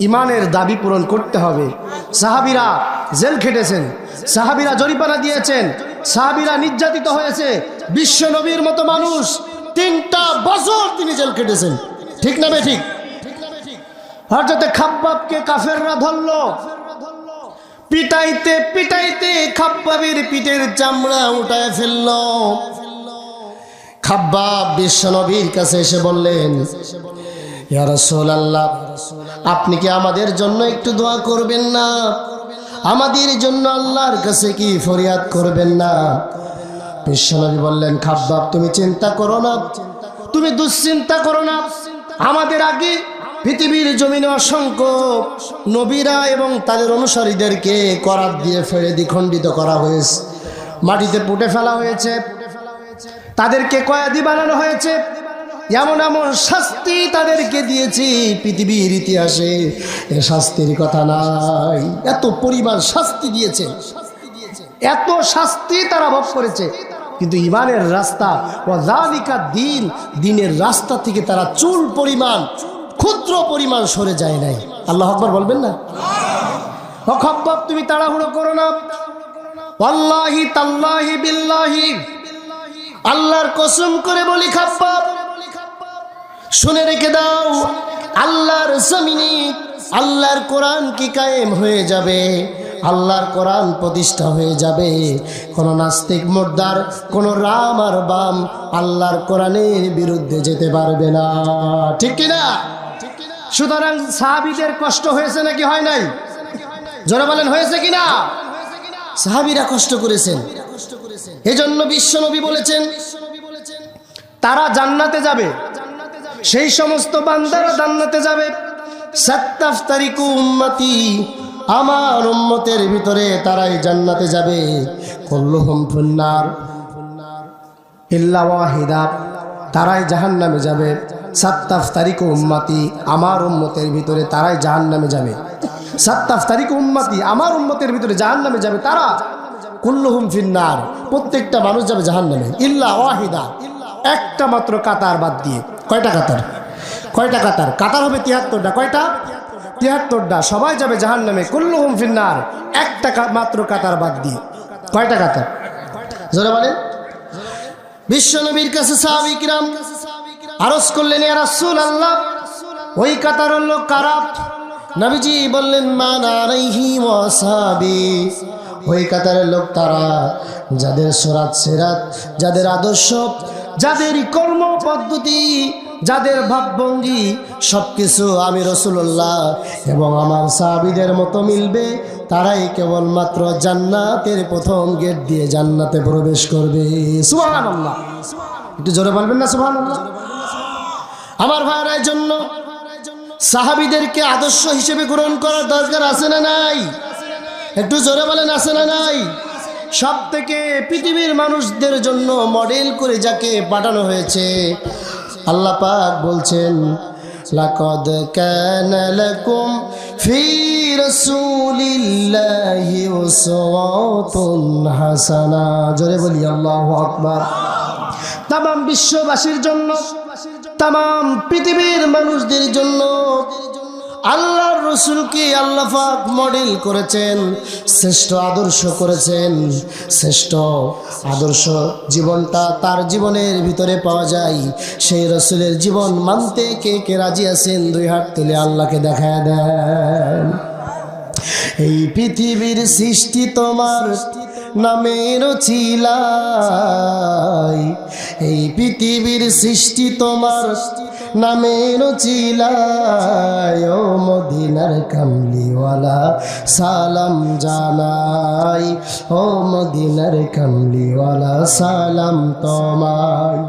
ইমানের দাবি পূরণ করতে হবে। সাহাবীরা জেল খেটেছেন, সাহাবীরা জরিমানা দিয়েছেন, সাহাবীরা নির্যাতিত হয়েছে। বিশ্ব নবীর মতো মানুষ 3টা বছর তিনি জেল খেটেছেন। ঠিক না বেঠিক? হযরতে খাব্বাবকে কাফেররা ধরলো, পিটাইতে পিটাইতে খাব্বাবের পিঠের চামড়া উঠায় ফেললো। খাব্বাব বিশ্ব নবীর কাছে এসে বললেন, ইয়া রাসূলুল্লাহ, আপনি কি আমাদের জন্য একটু দোয়া করবেন না? আমাদের জন্য আল্লাহর কাছে কি ফরিয়াদ করবেন না? বিশ্বনবী বললেন, খাব্বাব তুমি চিন্তা করো না, তুমি দুশ্চিন্তা করো না। আমাদের আগে পৃথিবীর জমিনে অসংখ্য নবীরা এবং তাদের অনুসারীদেরকে করাত দিয়ে ফেলে দ্বিখণ্ডিত করা হয়েছে, মাটিতে পুঁতে ফেলা হয়েছে, তাদেরকে কয়েদি বানানো হয়েছে। এমন এমন শাস্তি তাদেরকে দিয়েছি, পৃথিবীর ইতিহাসে এ শাস্তির কথা নাই। এত পরিমাণ শাস্তি দিয়েছে, এত শাস্তি তারা ভোগ করেছে, কিন্তু ইমানের রাস্তা ওয়াযালিকা দ্বীন, দ্বীনের রাস্তা থেকে তারা চুল পরিমাণ, ক্ষুদ্র পরিমাণ সরে যায় নাই। আল্লাহু আকবার বলবেন না? ও খাব্বাব, তুমি তাড়াহুড়ো করো না। ওয়াল্লাহি তাল্লাহি বিল্লাহি, আল্লাহর কসম করে বলি খাব্বাব, শুনে রেখে দাও, আল্লাহর জমিনে আল্লাহর কোরআন কি কায়েম হয়ে যাবে, আল্লাহর কোরআন প্রতিষ্ঠা হয়ে যাবে। কোন নাস্তিক মুর্দার, কোন রাম আর বাম আল্লাহর কোরআনের বিরুদ্ধে যেতে পারবে না। ঠিক কিনা? সুতরাং সাহাবীদের কষ্ট হয়েছে নাকি হয় নাই? যারা বলেন হয়েছে কিনা? সাহাবীরা কষ্ট করেছেন। এজন্য বিশ্বনবী বলেছেন, তারা জান্নাতে যাবে, সেই সমস্ত বান্দারা জান্নাতে যাবে। সাত্তাফতারিকু উম্মতি, আমার উম্মতের ভিতরে তারাই জান্নাতে যাবে। কুল্লুহুম ফিন্নার ইল্লা ওয়াহিদা, তারাই জাহান্নামে যাবে। সাত্তাফতারিকু উম্মতি, আমার উম্মতের ভিতরে তারাই জাহান্নামে যাবে। সাত্তাফতারিকু উম্মতি, আমার উম্মতের ভিতরে জাহান্নামে যাবে তারা। কুল্লুহুম ফিন্নার, প্রত্যেকটা মানুষ যাবে জাহান্নামে। ইল্লা ওয়াহিদা, একটা মাত্র কাতার বাদ দিয়ে। কয়টা কাতার? কয়টা কাতার? কাতার হবে 73টা। কয়টা? 73টা। সবাই যাবে জাহান্নামে, কুল্লুহুম ফিন্নার, একটা মাত্র কাতার বাদ দিয়ে। কয়টা কাতার? জোরে বলেন। বিশ্বনবীর কাছে সাহাবী কিরাম আরজ করলেন, ইয়া রাসূলুল্লাহ, ওই কাতারের লোক কারা? নবীজি বললেন, মান আলাইহি ওয়া আসহাবি, ওই কাতারের লোক তারা যাদের সুরাত সিরাত, যাদের আদর্শ যাদের কর্ম পদ্ধতি, যাদের ভাবভঙ্গি সবকিছু আমি রাসূলুল্লাহ এবং আমার সাহাবীদের মতো মিলবে, তারাই কেবলমাত্র জান্নাতের প্রথম গেট দিয়ে জান্নাতে প্রবেশ করবে। সুবহানাল্লাহ, একটু জোরে বলবেন না সুবহানাল্লাহ? আমার ভাইয়ের জন্য সাহাবীদেরকে আদর্শ হিসেবে গ্রহণ করার দরকার আছে না নাই? একটু জোরে বলেন, আছে না নাই? সব থেকে পৃথিবীর মানুষদের জন্য মডেল করে যাকে পাঠানো হয়েছে, আল্লাহ পাক বলছেন লাকাদ কানা লাকুম ফি রাসূলিল্লাহি উসওয়াতুন হাসানা। জোরে বলি আল্লাহু আকবার। তাম বিশ্ববাসীর জন্য, তাম পৃথিবীর মানুষদের জন্য আল্লাহর রাসূলকে আল্লাহ পাক মডেল করেছেন, শ্রেষ্ঠ আদর্শ করেছেন। শ্রেষ্ঠ আদর্শ জীবনটা তার জীবনের ভিতরে পাওয়া যায়। সেই রাসূলের জীবন মানতে কে কে রাজি আছেন? দুই হাত তুলে আল্লাহকে দেখায় দেন। এই পৃথিবীর সৃষ্টি তোমার নামের চিলাই, এই পৃথিবীর সৃষ্টি তোমার নামের চিলাই। ও মদিনার কামলিওয়ালা সালাম জানাই, ও মদিনার কামলিওয়ালা সালাম তোমায়।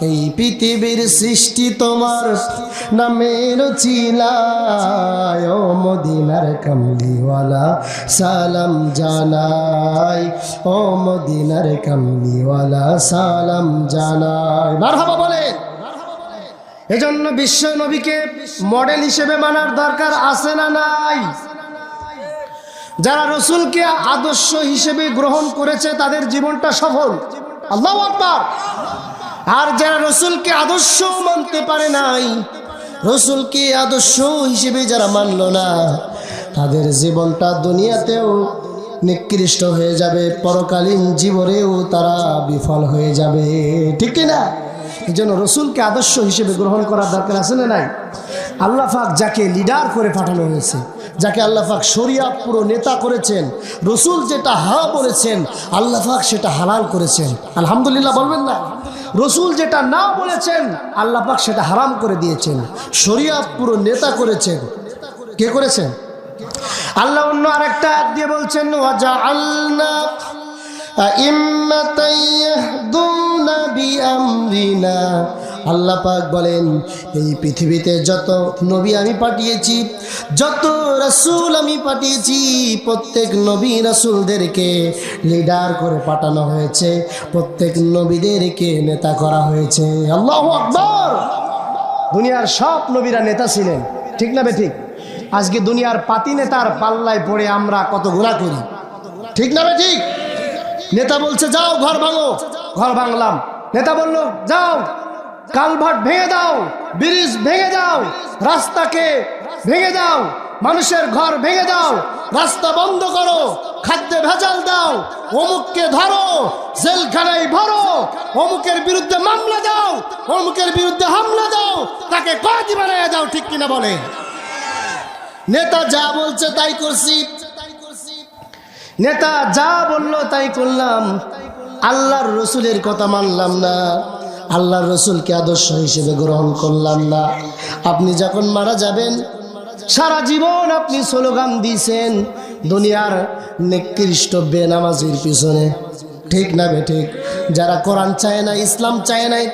এই পৃথিবীর সৃষ্টি তোমার নামের চিলাই, ও মদিনার কামলিওয়ালা সালাম জানাই, ও মদিনার কামলিওয়ালা সালাম জানাই। মারহাবা বলে। এজন্য বিশ্ব নবীকে মডেল হিসেবে মানার দরকার আছে না নাই? যারা রাসূলকে আদর্শ হিসেবে গ্রহণ করেছে তাদের জীবনটা সফল। আল্লাহু আকবার। আর যারা রাসূলকে আদর্শ মানতে পারে নাই, রাসূলকে আদর্শ হিসেবে যারা মানল না, তাদের জীবনটা দুনিয়াতেও নিকৃষ্ট হয়ে যাবে, পরকালীন জীবনেও তারা বিফল হয়ে যাবে। ঠিক না? এই জন্য রাসূলকে আদর্শ হিসেবে গ্রহণ করার দরকার আছে না নাই? আল্লাহ পাক যাকে লিডার করে পাঠানো হয়েছে, যাকে আল্লাহ পাক শরিয়াত পুরো নেতা করেছেন, রাসূল যেটা হ্যাঁ বলেছেন আল্লাহ পাক সেটা হালাল করেছেন। আলহামদুলিল্লাহ বলবেন না? রাসূল যেটা না বলেছেন আল্লাহ পাক সেটা হারাম করে দিয়েছেন। শরিয়াত পুরো নেতা করেছেন। কে করেছেন? আল্লাহ অন্য আরেকটা আয়াত দিয়ে বলছেন ওয়াজআলনা আইম্মাতান ইয়াহদুনা বিআমরিনা। আল্লাহ পাক বলেন এই পৃথিবীতে যত নবী আমি পাঠিয়েছি, যত রাসূল আমি পাঠিয়েছি, প্রত্যেক নবী রাসূলদেরকে লিডার করে পাঠানো হয়েছে, প্রত্যেক নবীদেরকে নেতা করা হয়েছে। আল্লাহু আকবার। দুনিয়ার সব নবীরা নেতা ছিলেন, ঠিক না বে ঠিক? আজকে দুনিয়ার পাতি নেতার পাল্লায় পড়ে আমরা কত গুনাহ করি, ঠিক না বে ঠিক? নেতা বলছে যাও ঘর ভাঙো, ঘর ভাঙলাম। নেতা বলল যাও কালভার্ট ভেঙে দাও, ব্রিজ ভেঙে দাও, রাস্তাকে ভেঙে দাও, মানুষের ঘর ভেঙে দাও, রাস্তা বন্ধ করো, খাদ্যে ভেজাল দাও, অমুককে ধরো, জেলখানায় ভরো, অমুকের বিরুদ্ধে মামলা দাও, অমুকের বিরুদ্ধে হামলা দাও, তাকে কয়েদি বানায় দাও। ঠিক কিনা বলে? নেতা যা বলছে তাই করছি, নেতা যা বললো তাই করলাম, আল্লাহর রাসূলের কথা মানলাম না, আল্লাহর রাসূলকে আদর্শ হিসেবে গ্রহণ করলাম না। আপনি যখন মারা যাবেন, সারা জীবন আপনি স্লোগান দিয়েছেন দুনিয়ার নিকৃষ্ট বেনামাজির পিছনে, ঠিক না বে ঠিক? যারা কোরআন চায় না, ইসলাম চায় নাই,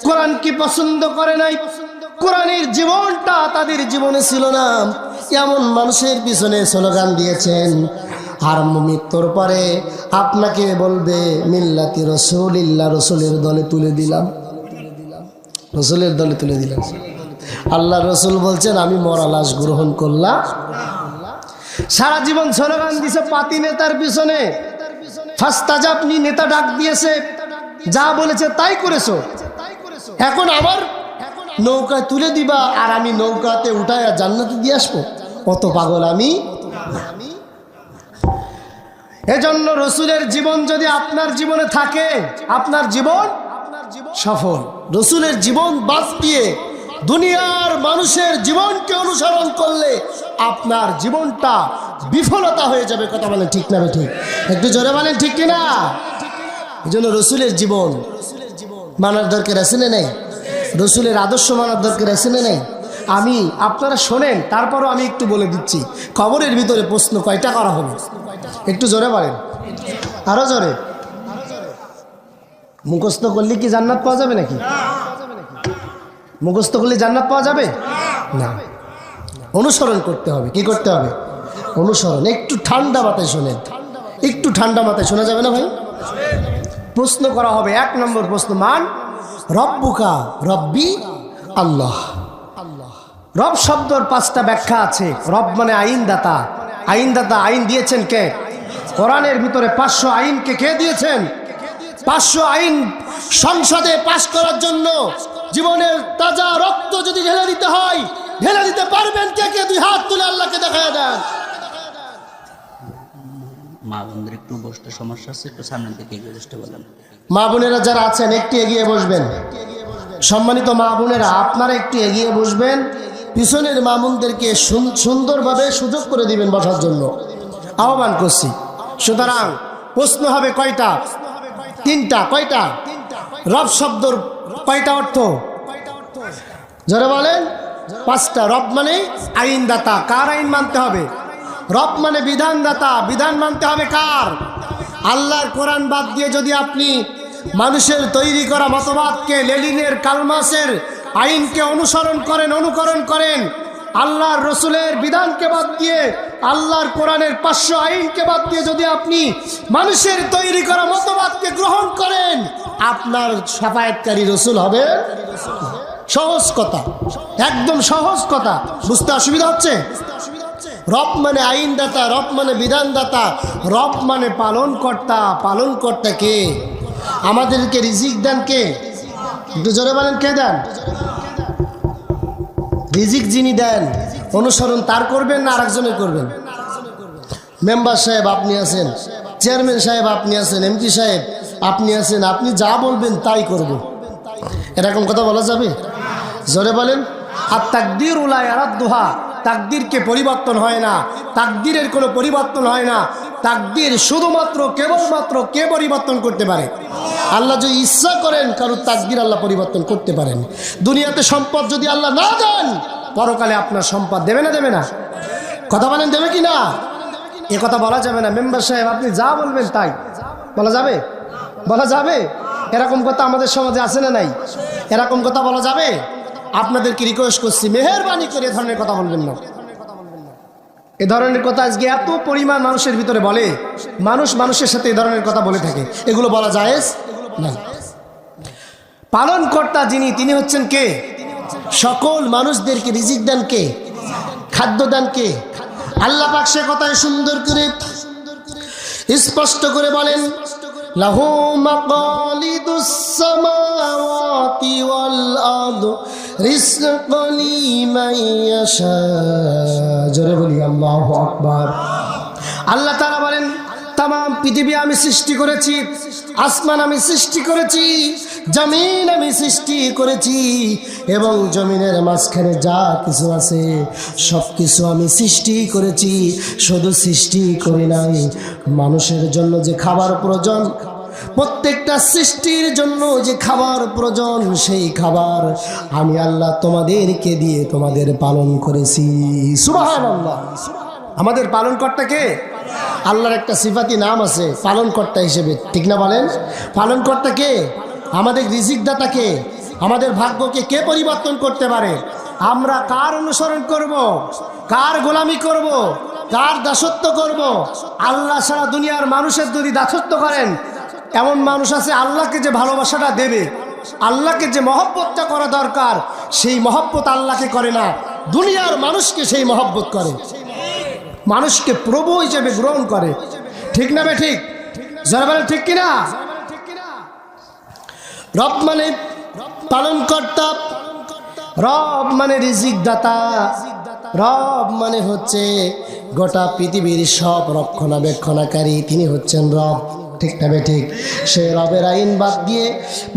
কোরআনকে পছন্দ করে নাই, কোরআনের জীবনটা তাদের জীবনে ছিল না, এমন মানুষের পিছনে স্লোগান দিয়েছেন। আর মৃত্যুর পরে আপনাকে বলবে মিল্লাতি রাসূলিল্লাহ, রাসূলের দলে তুলে দিলাম, রাসূলের দলে তুলে দিলাম। আল্লাহ রাসূল বলছেন আমি মরা লাশ গ্রহণ করলাম। সারা জীবন স্লোগান দিছে পাতি নেতার পিছনে, ফাস্তাজাবনি নেতা ডাক দিয়েছে, যা বলেছে তাই করেছো, এখন আমার নৌকায় তুলে দিবা আর আমি নৌকাতে উঠায় জান্নাতে দিয়ে আসবো? কত পাগল আমি! এজন্য রাসূলের জীবন যদি আপনার জীবনে থাকে, আপনার জীবন সফল। রাসূলের জীবন বাদ দিয়ে দুনিয়ার মানুষের জীবনকে অনুসরণ করলে আপনার জীবনটা বিফলতা হয়ে যাবে। কথা বলেন ঠিক না ঠিক? একটু জোরে বলেন ঠিক কিনা? এজন্য রাসূলের জীবন মানার দরকার আছে না নেই? রসুলের আদর্শ মানার দরকার আছে না নেই? আমি আপনারা শোনেন, তারপরও আমি একটু বলে দিচ্ছি, কবরের ভিতরে প্রশ্ন কয়টা করা হবে? একটু জোরে বলেন, আরো জোরে। মুখস্থ করলে কি জান্নাত পাওয়া যাবে নাকি? মুখস্থ করলে জান্নাত পাওয়া যাবে না, অনুসরণ করতে হবে। কি করতে হবে? অনুসরণ। একটু ঠান্ডা মাথায় শোনেন, একটু ঠান্ডা মাথায় শোনা যাবে না ভাই? প্রশ্ন করা হবে, 1 নম্বর প্রশ্ন, মান রব্বুকা? রব্বি আল্লাহ। রব শব্দর 5টা ব্যাখ্যা আছে। রব মানে আইনদাতা। আইনদাতা, আইন দিয়েছেন কে? কোরআনের ভিতরে 500 আইনকে কে দিয়েছেন? 500 আইন সংসদে পাশ করার জন্য জীবনের তাজা রক্ত যদি ঢেলে দিতে হয়, ঢেলে দিতে পারবেন কে কে? 2 হাত তুলে আল্লাহকে দেখায় দেন। মা বোনদের একটু বসতে সমস্যা আছে, একটু সামনের দিকে এগিয়ে বসতে বলেন। মা বোনেরা যারা আছেন একটু এগিয়ে বসবেন। সম্মানিত মা বোনেরা, আপনারা একটু এগিয়ে বসবেন। পিছনের মা বোনদেরকে সুন্দরভাবে সুযোগ করে দিবেন বসার জন্য, আহ্বান করছি। সুতরাং প্রশ্ন হবে কয়টা? 3টা। কয়টা? রব শব্দর কয়টা অর্থ? যারা বলেন 5টা। রব মানে আইনদাতা। কার আইন মানতে হবে? রব মানে বিধানদাতা। বিধান মানতে হবে কার? আল্লাহর কোরআন বাদ দিয়ে যদি আপনি মানুষের তৈরি করা মতবাদকে, লেনিনের, কালমাসের আইনকে অনুকরণ করেন, আল্লাহর রসুলের বিধানকে বাদ দিয়ে, আল্লাহর কোরআনের 500 আইনকে বাদ দিয়ে যদি আপনি মানুষের তৈরি করা মতবাদকে গ্রহণ করেন, আপনার শাফায়াতকারী রসুল হবে। সহজ কথা, একদম সহজ কথা। বুঝতে অসুবিধা হচ্ছে? রব মানে আইনদাতা, রব মানে বিধানদাতা, রব মানে পালনকর্তা। পালনকর্তা কে? আমাদেরকে রিজিক দেন কে? একটু জোরে বলেন, কে দেন? রিজিক যিনি দেন, অনুসরণ তার করবেন না আরেকজনের করবেন? মেম্বার সাহেব আপনি আছেন, চেয়ারম্যান সাহেব আপনি আছেন, এমপি সাহেব আপনি আছেন, আপনি যা বলবেন তাই করব, এরকম কথা বলা যাবে? জোরে বলেন। আর তাকদীর লা ইয়ারাদ্দুহা, তাকদীরকে পরিবর্তন হয় না, তাকদীরের কোনো পরিবর্তন হয় না। তাকদীর শুধুমাত্র কেবলমাত্র কে পরিবর্তন করতে পারে? আল্লাহ যদি ইচ্ছা করেন, কারোর তাকদীর আল্লাহ পরিবর্তন করতে পারেন। দুনিয়াতে সম্পদ যদি আল্লাহ না দেন, পরকালে আপনার সম্পদ দেবে না? দেবে না? কথা বলেন, দেবে কি না? এ কথা বলা যাবে না। মেম্বার সাহেব আপনি যা বলবেন তাই বলা যাবে? বলা যাবে? এরকম কথা আমাদের সমাজে আছে না নাই? এরকম কথা বলা যাবে? আপনাদেরকে রিকোয়েস্ট করছি, মেহেরবানি করে এ ধরনের কথা বলবেন না। এ ধরনের কথা আজকে এত পরিমাণ মানুষের ভিতরে বলে, মানুষ মানুষের সাথে এ ধরনের কথা বলে থাকে, এগুলো বলা জায়েজ না। পালনকর্তা যিনি, তিনি হচ্ছেন কে? সকল মানুষদেরকে রিজিক দেন কে? খাদ্য দেন কে? আল্লাহ পাক সে কথায় সুন্দর করে স্পষ্ট করে বলেন, লাহু মাকালিদুস সামাওয়াতি ওয়াল আরদ রিজকান লিমান ইয়াশা। জোরে বলি আল্লাহু আকবার। আল্লাহ তাআলা বলেন, तमाम पृथिवी আমি সৃষ্টি করেছি, আসমান আমি সৃষ্টি করেছি, জমিন আমি সৃষ্টি করেছি, এবং জমিনের মাঝখানে যা কিছু আছে সব কিছু আমি সৃষ্টি করেছি। শুধু সৃষ্টি করি নাই, মানুষের জন্য যে খাবার প্রয়োজন, প্রত্যেকটা সৃষ্টির জন্য যে খাবার প্রয়োজন, সেই খাবার আমি আল্লাহ তোমাদেরকে দিয়ে তোমাদের পালন করেছি। সুবহানাল্লাহ। আমাদের পালনকর্তা কে? আল্লাহর একটা সিফাতি নাম আছে পালনকর্তা হিসেবে, ঠিক না বলেন? পালনকর্তা কে? আমাদের রিজিক দাতা কে? আমাদের ভাগ্যকে কে পরিবর্তন করতে পারে? আমরা কার অনুসরণ করব? কার গোলামি করব? কার দাসত্ব করব? আল্লাহ সারা দুনিয়ার মানুষের যদি দাসত্ব করেন, এমন মানুষ আছে আল্লাহকে যে ভালোবাসাটা দেবে, আল্লাহকে যে মহব্বতটা করা দরকার, সেই মহব্বত আল্লাহকে করে না, দুনিয়ার মানুষকে সেই মহব্বত করে, মানুষকে প্রভু হিসেবে গ্রহণ করে। ঠিক না? ঠিক যারা বলে ঠিক কিনা? রব মানে পালনকর্তা, রব মানে রিজিক দাতা, রব মানে হচ্ছে গোটা পৃথিবীর সব রক্ষণাবেক্ষণাকারী, তিনি হচ্ছেন রব। ঠিক না? ঠিক। সে রবের আইন বাদ দিয়ে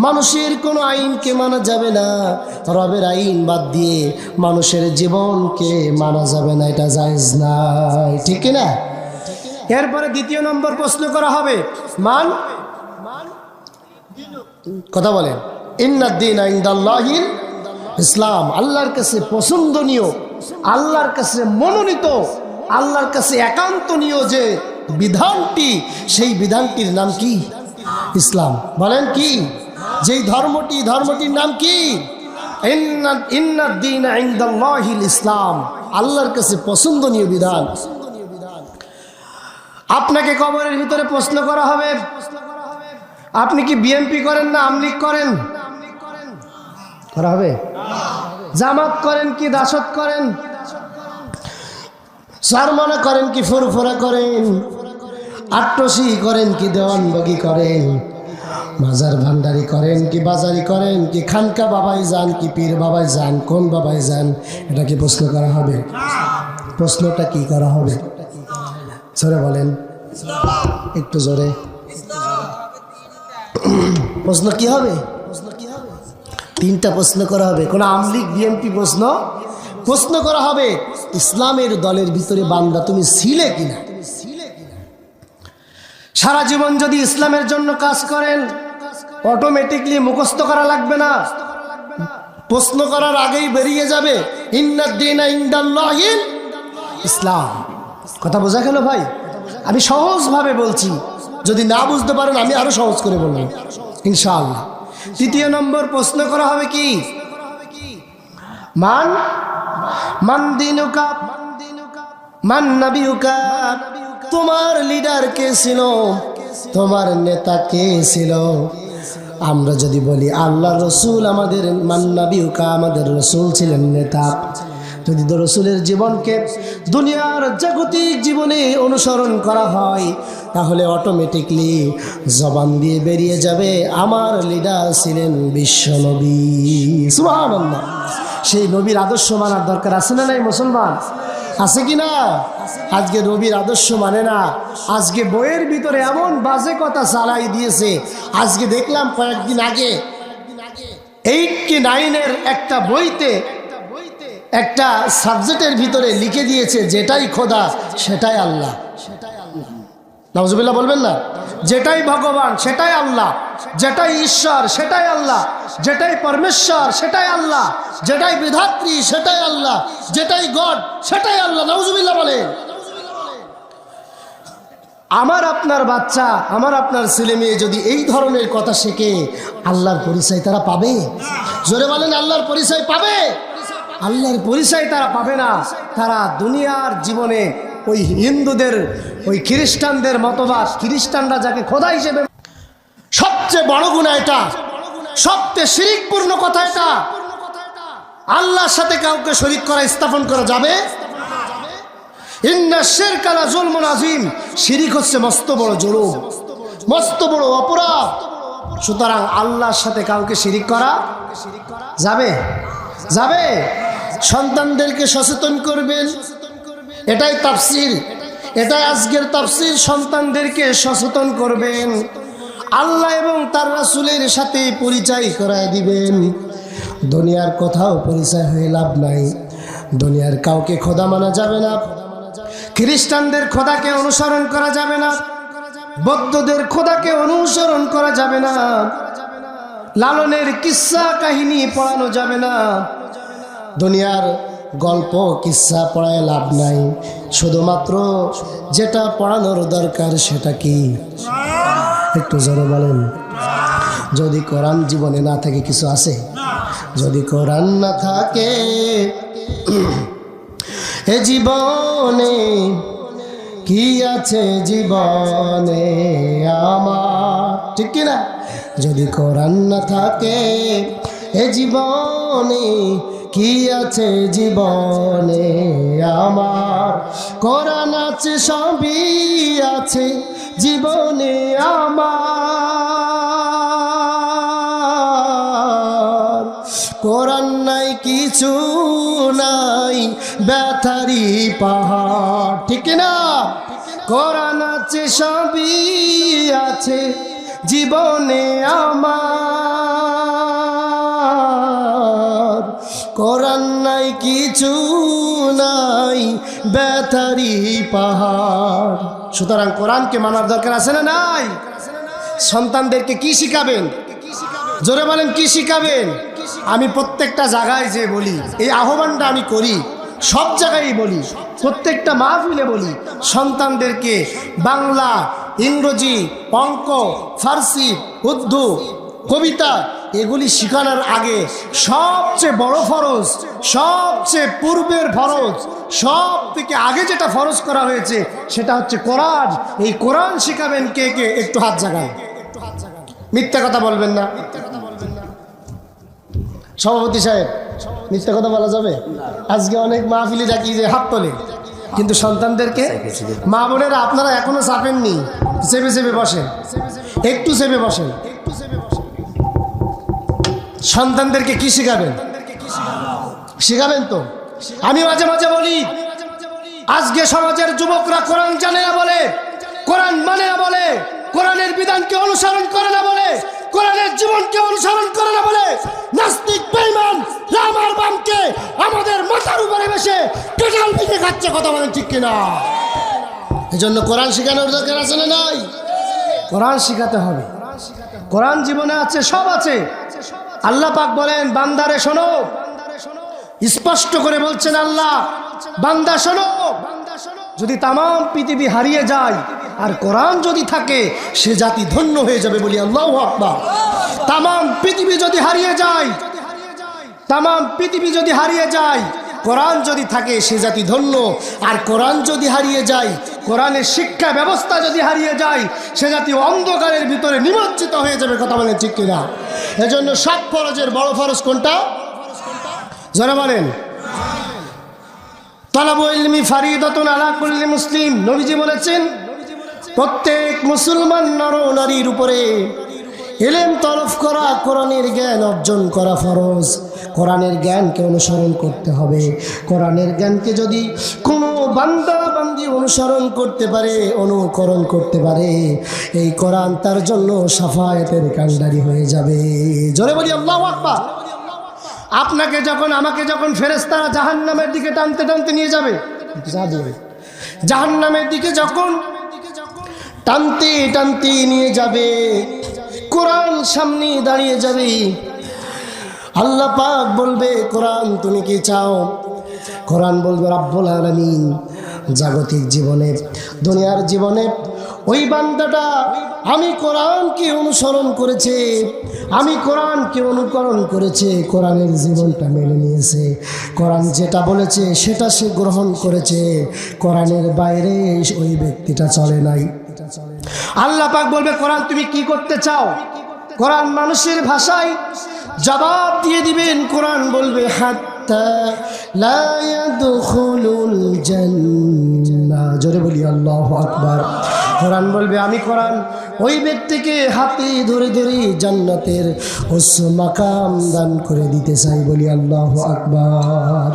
মানুষের কোনো আইনকে মানা যাবে না, রবের আইন বাদ দিয়ে মানুষের জীবনকে মানা যাবে না, এটা জায়েজ নাই। ঠিক না? এরপরে 2 নম্বর প্রশ্ন করা হবে, মান কথা বলেন, ইন্নাদ-দীনা ইনদাল্লাহিল ইসলাম। আল্লাহর কাছে পছন্দনীয়, আল্লাহর কাছে মনোনীত, আল্লাহর কাছে একান্তনীয় যে বিধানটি, সেই বিধানটির নাম কি? ইসলাম। বলেন কি? যেই ধর্মটির নাম কি? ইন্নাদ-দীনা ইনদাল্লাহিল ইসলাম, আল্লাহর কাছে পছন্দনীয় বিধান। আপনাকে কবরের ভিতরে প্রশ্ন করা হবে, আপনি কি বিএনপি করেন না আমলিগ করেন? করা হবে। জামাত করেন কি দাসত করেন? সারমনা করেন কি ফুরফুরা করেন? আট্টসি করেন কি দেওয়ানবাগি করেন? মাজার ভান্ডারি করেন কি বাজারি করেন? কি খানকা বাবাই যান কি পীর বাবাই যান? কোন বাবাই যান? এটা কি প্রশ্ন করা হবে? প্রশ্নটা কি করা হবে? জোরে বলেন, একটু জোরে। প্রশ্ন কি হবে? তিনটা প্রশ্ন করা হবে। কোন আমলিগ বিএনপি প্রশ্ন করা হবে, ইসলামের দলের ভিতরে বান্দা তুমি ছিলে কিনা। সারা জীবন যদি ইসলামের জন্য কাজ করেন, অটোমেটিকলি মুখস্থ করা লাগবে না, প্রশ্ন করার আগেই বেরিয়ে যাবে ইন্নাদ-দীনা ইনদাল্লাহিল ইসলাম। কথা বোঝা গেল ভাই? আমি সহজভাবে বলছি, যদি না বুঝতে পারেন আমি আরো সহজ করে বলবো ইনশাআল্লাহ। তৃতীয় নম্বর প্রশ্ন করা হবে কি? মান দীনুকা মান নাবিয়ুকা, তোমার লিডার কে ছিল, তোমার নেতা কে ছিল? আমরা যদি বলি আল্লাহ রসুল আমাদের মান নাবিয়ুকা, আমাদের রসুল ছিলেন নেতা। যদি রসুলের জীবনকে দুনিয়ার জাগতিক জীবনে অনুসরণ করা হয়, তাহলে অটোমেটিকলি জবান দিয়ে বেরিয়ে যাবে আমার লিডার ছিলেন বিশ্বনবী। সুবহানাল্লাহ। সেই নবীর আদর্শ মানার দরকার আছে না নাই মুসলমান? আছে কি না? আজকে নবীর আদর্শ মানে না, আজকে বইয়ের ভিতরে এমন বাজে কথা চালাই দিয়েছে। আজকে দেখলাম কয়েকদিন আগে 89-এর একটা বইতে একটা সাবজেক্টের ভিতরে লিখে দিয়েছে, যেটাই খোদা সেটাই আল্লাহ। নাউজুবিল্লাহ বলবেন না? যেটাই ভগবান সেটাই আল্লাহ, যেটাই ঈশ্বর সেটাই আল্লাহ, যেটাই পরমেশ্বর সেটাই আল্লাহ, যেটাই বিধাত্রী সেটাই আল্লাহ, যেটাই গড সেটাই আল্লাহ। নাউজুবিল্লাহ বলেন। আমার আপনার বাচ্চা, আমার আপনার ছেলে মেয়ে যদি এই ধরনের কথা শেখে, আল্লাহর পরিচয় তারা পাবে? জোরে বলেন, আল্লাহর পরিচয় পাবে? আল্লাহর পরিচয় তারা পাবে না। তারা দুনিয়ার জীবনে ওই হিন্দুদের, ওই খ্রিস্টানদের মতবাদ, খ্রিস্টানরা যাকে খোদা হিসেবে, সবচেয়ে বড় গুনাহ এটা, সবচেয়ে শিরকপূর্ণ কথা এটা। আল্লাহর সাথে কাউকে শরীক করা, স্থাপন করা যাবে? ইন্না শিরকা লা যুলমুন আযীম, শিরক হচ্ছে মস্ত বড় জুলুম, মস্ত বড় অপরাধ। সুতরাং আল্লাহর সাথে কাউকে শিরক করা যাবে? যাবে। সন্তানদেরকে সচেতন করবেন, এটাই তাফসীর, এটাই আজকের তাফসীর। সন্তানদেরকে সচেতন করবেন, আল্লাহ এবং তার রাসূলের সাথে পরিচয় করায় দিবেন। দুনিয়ার কোথাও পরিচয় হয়ে লাভ নাই। দুনিয়ার কাউকে খোদা মানা যাবে না, খ্রিস্টানদের খোদাকে অনুসরণ করা যাবে না, বৌদ্ধদের খোদাকে অনুসরণ করা যাবে না, লালনের কিস্সা কাহিনী পড়ানো যাবে না। দুনিয়ার গল্প কিস্সা পড়ায় লাভ নাই। শুধুমাত্র যেটা পড়ানোর দরকার সেটা কি? একটু জোরে বলেন। যদি কোরআন জীবনে না থাকে কিছু আছে? যদি কোরআন না থাকে এ জীবনে কি আছে জীবনে আমার? ঠিক কিনা? যদি কোরআন না থাকে এ জীবনে কি আছে জীবনে আমার? কোরআন আছে, সবই আছে জীবনে আমার। কোরআন নাই কিছু নাই, ব্যথারি পাহাড়। ঠিক না? কোরআন আছে, সবই আছে জীবনে আমার। কোরআন নাই কিছু নাই, ব্যথারি পাহাড়। সুতরাং কোরআনকে মানার দরকার আছে না নাই? সন্তানদেরকে কি শিখাবেন? জোরে বলেন কি শিখাবেন? আমি প্রত্যেকটা জায়গায় যে বলি, এই আহ্বানটা আমি করি, সব জায়গায় বলি, প্রত্যেকটা মাহফিলে বলি, সন্তানদেরকে বাংলা, ইংরেজি, অঙ্ক, ফার্সি, উর্দু, কবিতা এগুলি শেখানোর আগে সবচেয়ে বড় ফরজ, সবচেয়ে পূর্বের ফরজ, সব থেকে আগে যেটা ফরজ করা হয়েছে সেটা হচ্ছে কোরআন। এই কোরআন শেখাবেন কে কে? একটু হাত জাগান, মিথ্যা কথা বলবেন না। সভাপতি সাহেব, মিথ্যা কথা বলা যাবে? আজকে অনেক মাহফিলি ডাকি যে হাত তোলে, কিন্তু সন্তানদেরকে, মা বোনেরা আপনারা এখনো চাপেননি, চেপে চেপে বসেন, একটু চেপে বসেন। সন্তানদেরকে কি শেখাবেন? শেখাবেন তো? আমি মাঝে মাঝে বলি, আজকে সমাজের যুবকরা কোরআন জানে না বলে, কোরআন মানে না বলে, কোরআনের বিধানকে অনুসরণ করে না বলে, কোরআনের জীবনকে অনুসরণ করে না বলে নাস্তিক বেঈমান রামার বামকে আমাদের মাথার উপরে বসে পেটাল পিঠে খাচ্ছে। কথা বলেন ঠিক কিনা? এজন্য কোরআন শেখানোর দরকার আছে না নাই? কোরআন শেখাতে হবে। কোরআন জীবনে আছে, সব আছে। আল্লাহ পাক বলেন, বান্দারে শোনো, স্পষ্ট করে বলছেন আল্লাহ, বান্দা শোনো, যদি তাম পৃথিবী হারিয়ে যায় আর কোরআন যদি থাকে সে জাতি ধন্য হয়ে যাবে। বলি আল্লাহু আকবার। তাম পৃথিবী যদি হারিয়ে যায়, তাম পৃথিবী যদি হারিয়ে যায়, কোরআন যদি থাকে সে জাতি ধন্য। আর কোরআন যদি হারিয়ে যায়, কোরআনের শিক্ষা ব্যবস্থা যদি হারিয়ে যায়, সে জাতি অন্ধকারের ভিতরে নিমজ্জিত হয়ে যাবে। কথা বলেন ঠিক কিনা? এজন্য সব ফরজের বড় ফরজ কোনটা? যারা বলেন, তালাবুল ইলমি ফারিদাতুন আলা কুল্লি মুসলিম। নবীজি বলেছেন, প্রত্যেক মুসলমান নর নারীর উপরে ইলম তলব করা, কোরআনের জ্ঞান অর্জন করা ফরজ। কোরআনের জ্ঞানকে অনুসরণ করতে হবে। কোরআনের জ্ঞানকে যদি কোনো বান্দা বান্দি অনুসরণ করতে পারে, অনুকরণ করতে পারে, এই কোরআন তার জন্য শাফায়াতের কাণ্ডারি হয়ে যাবে। জোরে বলি আল্লাহু আকবার। আপনাকে যখন, আমাকে যখন ফেরেশতারা জাহান্নামের দিকে টানতে টানতে নিয়ে যাবে, জাহান্নামের দিকে যখন টানতে টানতে নিয়ে যাবে, কোরআন সামনে দাঁড়িয়ে যাবে, আল্লাহ পাক বলবে, কোরআন তুমি কি চাও? কোরআন বলবে, রব্বুল আলামিন, জাগতিক জীবনে, দুনিয়ার জীবনে ওই বান্দাটা আমি কোরআনকে অনুসরণ করেছে, আমি কোরআনকে অনুকরণ করেছে, কোরআনের জীবনটা মেনে নিয়েছে, কোরআন যেটা বলেছে সেটা সে গ্রহণ করেছে, কোরআনের বাইরে ওই ব্যক্তিটা চলে নাই। আল্লাহ পাক বলবে, কোরআন তুমি কি করতে চাও? কোরআন মানুষের ভাষায় জবাব দিয়ে দিবেন। কোরআন বলবে, হাত্তা লা ইয়াদখুলুল জান্নাহ। জোরে বলি আল্লাহু আকবার। কোরআন বলবে, আমি কোরআন ওই ব্যক্তিকে হাতে ধরে ধরে জান্নাতের উচ্চ মাকাম দান করে দিতে চাই। বলি আল্লাহু আকবার।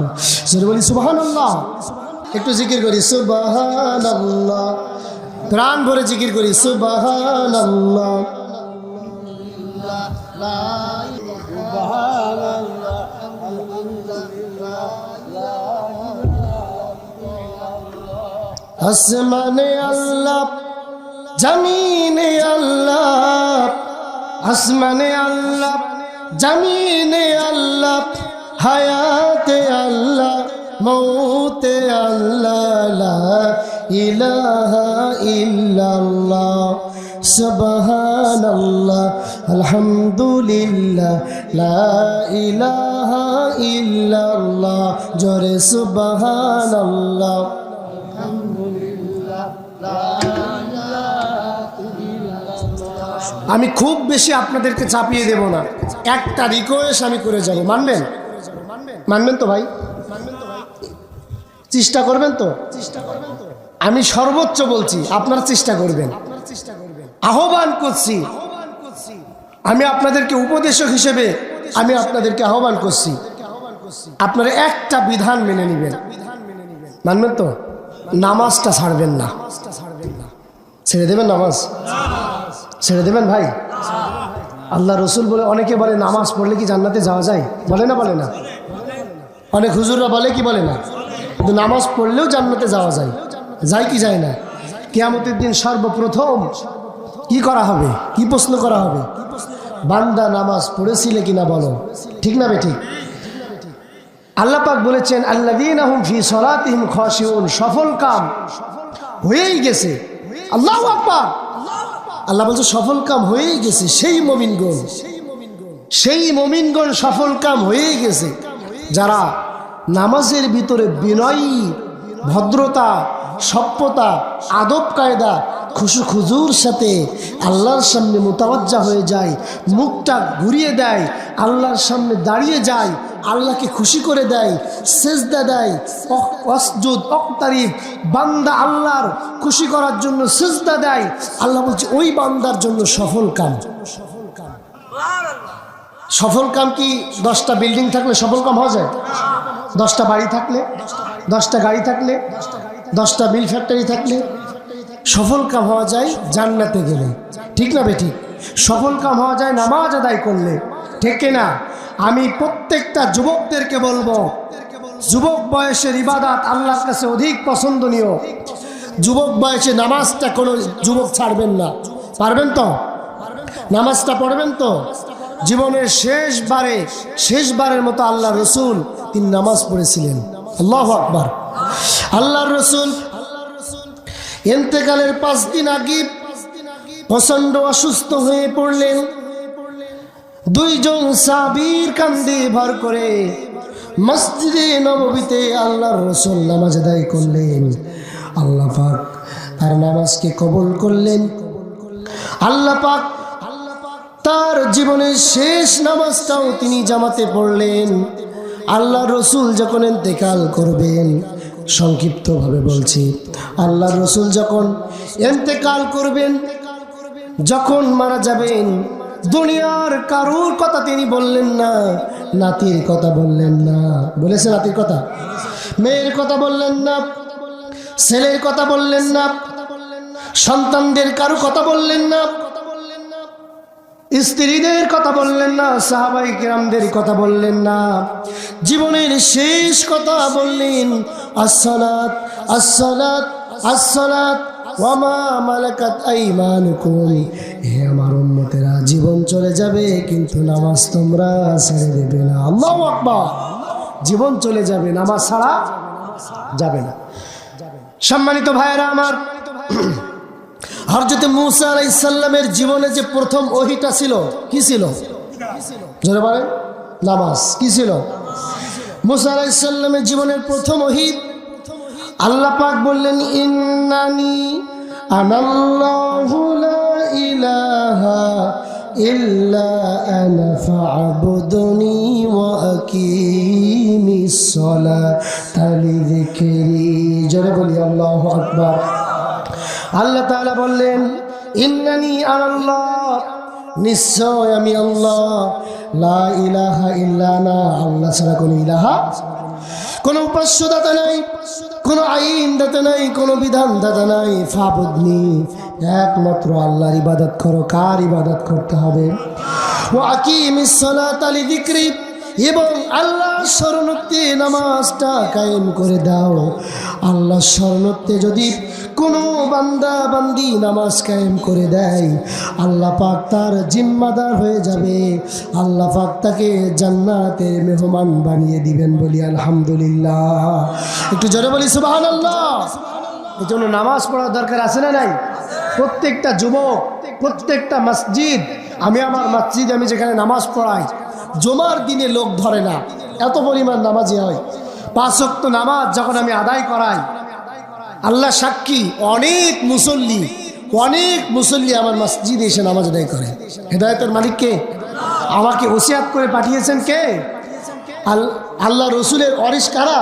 জোরে বলি সুবহানাল্লাহ। একটু জিকির করি সুবহানাল্লাহ, প্রাণ ভরে জিকির করি সুবহানাল্লাহ। আসমানে আল্লাহ, জমিনে আল্লাহ, আসমানে আল্লাহ, জমিনে আল্লাহ, হায়াতে আল্লাহ, মৌতে আল্লাহ, লা ইলাহা ইল্লাল্লাহ, সুবহানাল্লাহ, আলহামদুলিল্লাহ, লা ইলাহা ইল্লাল্লাহ। জোরে সুবহানাল্লাহ। আমি খুব বেশি আপনাদেরকে চাপিয়ে দেব না, একটা রিকোয়েস্ট আমি করে যাব। মানবেন? মানবেন তো ভাই? চেষ্টা করবেন তো? আমি সর্বোচ্চ বলছি, আপনারা চেষ্টা করবেন। আহ্বান করছি, আমি আপনাদেরকে উপদেশক হিসেবে আমি আপনাদেরকে আহ্বান করছি, আপনারা একটা বিধান মেনে নেবেন। মানবেন তো? নামাজটা ছাড়বেন না। ছেড়ে দেবেন নামাজ? ছেড়ে দেবেন ভাই? আল্লাহ রসুল বলে, অনেকে বলে নামাজ পড়লে কি জান্নাতে যাওয়া যায়? বলে না? বলে না? অনেক হুজুররা বলে কি বলে না? কিন্তু নামাজ পড়লেও জান্নাতে যাওয়া যায়। যায় কি যায় না? কিয়ামতের দিন সর্বপ্রথম কি করা হবে? কি প্রশ্ন করা হবে? বান্দা নামাজ পড়েছিলে কিনা বলো, ঠিক না বেঠিক? আল্লাহ পাক বলেছেন আল্লাযীনা হুম ফি সলাতিহিম খাশিউন, সফল কাম হয়েই গেছে। আল্লাহু আকবার। আল্লাহ বলছে সফল কাম হয়েই গেছে, সেই মুমিনগণ সফল কাম হয়েই গেছে যারা নামাজের ভিতরে বিনয়ী, ভদ্রতা, সভ্যতা, আদব কায়দা, খুশু খুজুর সাথে আল্লাহর সামনে মুতাওয়াজ্জা হয়ে যায়, মুখটা ঘুরিয়ে দেয়, আল্লাহর সামনে দাঁড়িয়ে যায়, আল্লাহকে খুশি করে দেয়, সেজদা দেয়, ওয়াসজুদ ওয়াকতারিব, বান্দা আল্লাহর খুশি করার জন্য সেজদা দেয়। আল্লাহ বলছে ওই বান্দার জন্য সফল কাম। সফল কাম কি 10টা বিল্ডিং থাকলে সফল কাম হওয়া যায়? 10টা বাড়ি থাকলে, 10টা গাড়ি থাকলে, 10টা মিল ফ্যাক্টরি থাকলে সফল কাম হওয়া যায় জান্নাতে গেলে, ঠিক না বেঠিক? সফল কাম হওয়া যায় নামাজ আদায় করলে, ঠিক না? আমি প্রত্যেকটা যুবকদেরকে বলবো, যুবক বয়সের ইবাদত আল্লাহর কাছে অধিক পছন্দনীয়। যুবক বয়সে নামাজটা কোনো যুবক ছাড়বেন না। পারবেন তো? নামাজটা পড়বেন তো? জীবনের শেষবারের মতো আল্লাহ রসুল তিনি নামাজ পড়েছিলেন। আল্লাহু আকবার। আল্লাহর রসুল ইন্তেকালের 5 দিন আগে প্রচন্ড অসুস্থ হয়ে পড়লেন। 2 জন সাহাবীর কাঁধে ভর করে মসজিদে নববীতে আল্লাহর রসুল নামাজ আদায় করলেন। আল্লাহ পাক তার নামাজকে কবুল করলেন। আল্লাহ পাক তার জীবনের শেষ নামাজটাও তিনি জামাতে পড়লেন। আল্লাহ রসুল যখন ইন্তেকাল করবেন, সংক্ষিপ্তভাবে বলছি, আল্লাহ রসুল যখন ইন্তেকাল করবেন, যখন মারা যাবেন, দুনিয়ার কারুর কথা তিনি বললেন না, নাতির কথা বললেন না। বলেছে নাতির কথা? মেয়ের কথা বললেন না, ছেলের কথা বললেন না, সন্তানদের কারু কথা বললেন না, স্ত্রীদের কথা বললেন না, সাহাবায়ে কেরামদের কথা বললেন না। জীবনের শেষ কথা বললেন আসসালাত আসসালাত আসসালাত ওয়া মা মালাকাত আইমানুকুম। হে আমার উম্মতেরা, জীবন চলে যাবে কিন্তু নামাজ তোমরা ছেড়ে দেবে না। আল্লাহু আকবার। জীবন চলে যাবে, নামাজ ছাড়া যাবে না। সম্মানিত ভাইয়েরা আমার, হযরত মূসা আলাইহিস সালামের জীবনে যে প্রথম ওহীটা ছিল, কি ছিল? জোরে বলেন। নামাজ। কি ছিল? মূসা আলাইহিস সালামের জীবনের প্রথম ওহী আল্লাহ পাক বললেন ইন্নানি আনাল্লাহু লা ইলাহা ইল্লা আনা ফা'বুদনি ওয়া আকিমিস সালাতা লিযিকরি। জোরে বলি আল্লাহু আকবার। আল্লাহ তাআলা বললেন ইন্নানি আনাল্লাহ, নিশ্চয় আমি আল্লাহ, লা ইলাহা ইল্লা আনা, আল্লাহ ছাড়া কোনো ইলাহা, কোনো উপাস্যদাতা নাই, কোনো আইনদাতা নাই, কোনো বিধানদাতা নাই। ফাবুদনি, একমাত্র আল্লাহর ইবাদত করো। কার ইবাদত করতে হবে? ওয়া আকিমিস সালাতা লিযিকরি, এবং আল্লাহর শরণার্থে নামাজটা কায়েম করে দাও। আল্লাহর শরণার্থে যদি কোনো বান্দা বান্দি নামাজ কায়েম করে দেয়, আল্লাহ পাক তার জিম্মাদার হয়ে যাবে। আল্লাহ পাক তাকে জান্নাতের মেহমান বানিয়ে দিবেন। বলি আলহামদুলিল্লাহ। একটু জোরে বলি সুবহানাল্লাহ। এই জন্য নামাজ পড়ার দরকার আছে না নাই? প্রত্যেকটা যুবক, প্রত্যেকটা মসজিদ, আমি আমার মসজিদে আমি যেখানে নামাজ পড়াই, জুমার দিনে লোক ধরে না, এত পরিমাণ নামাজি হয়। 5 ওয়াক্ত নামাজ যখন আমি আদায় করাই, আল্লাহ সাক্ষী, অনেক মুসল্লি আমার মসজিদে এসে নামাজ আদায় করে। হেদায়েতের মালিক কে? আমাকে ওসিয়াত করে পাঠিয়েছেন কে? আল্লাহ রসুলের ওয়ারিস কারা?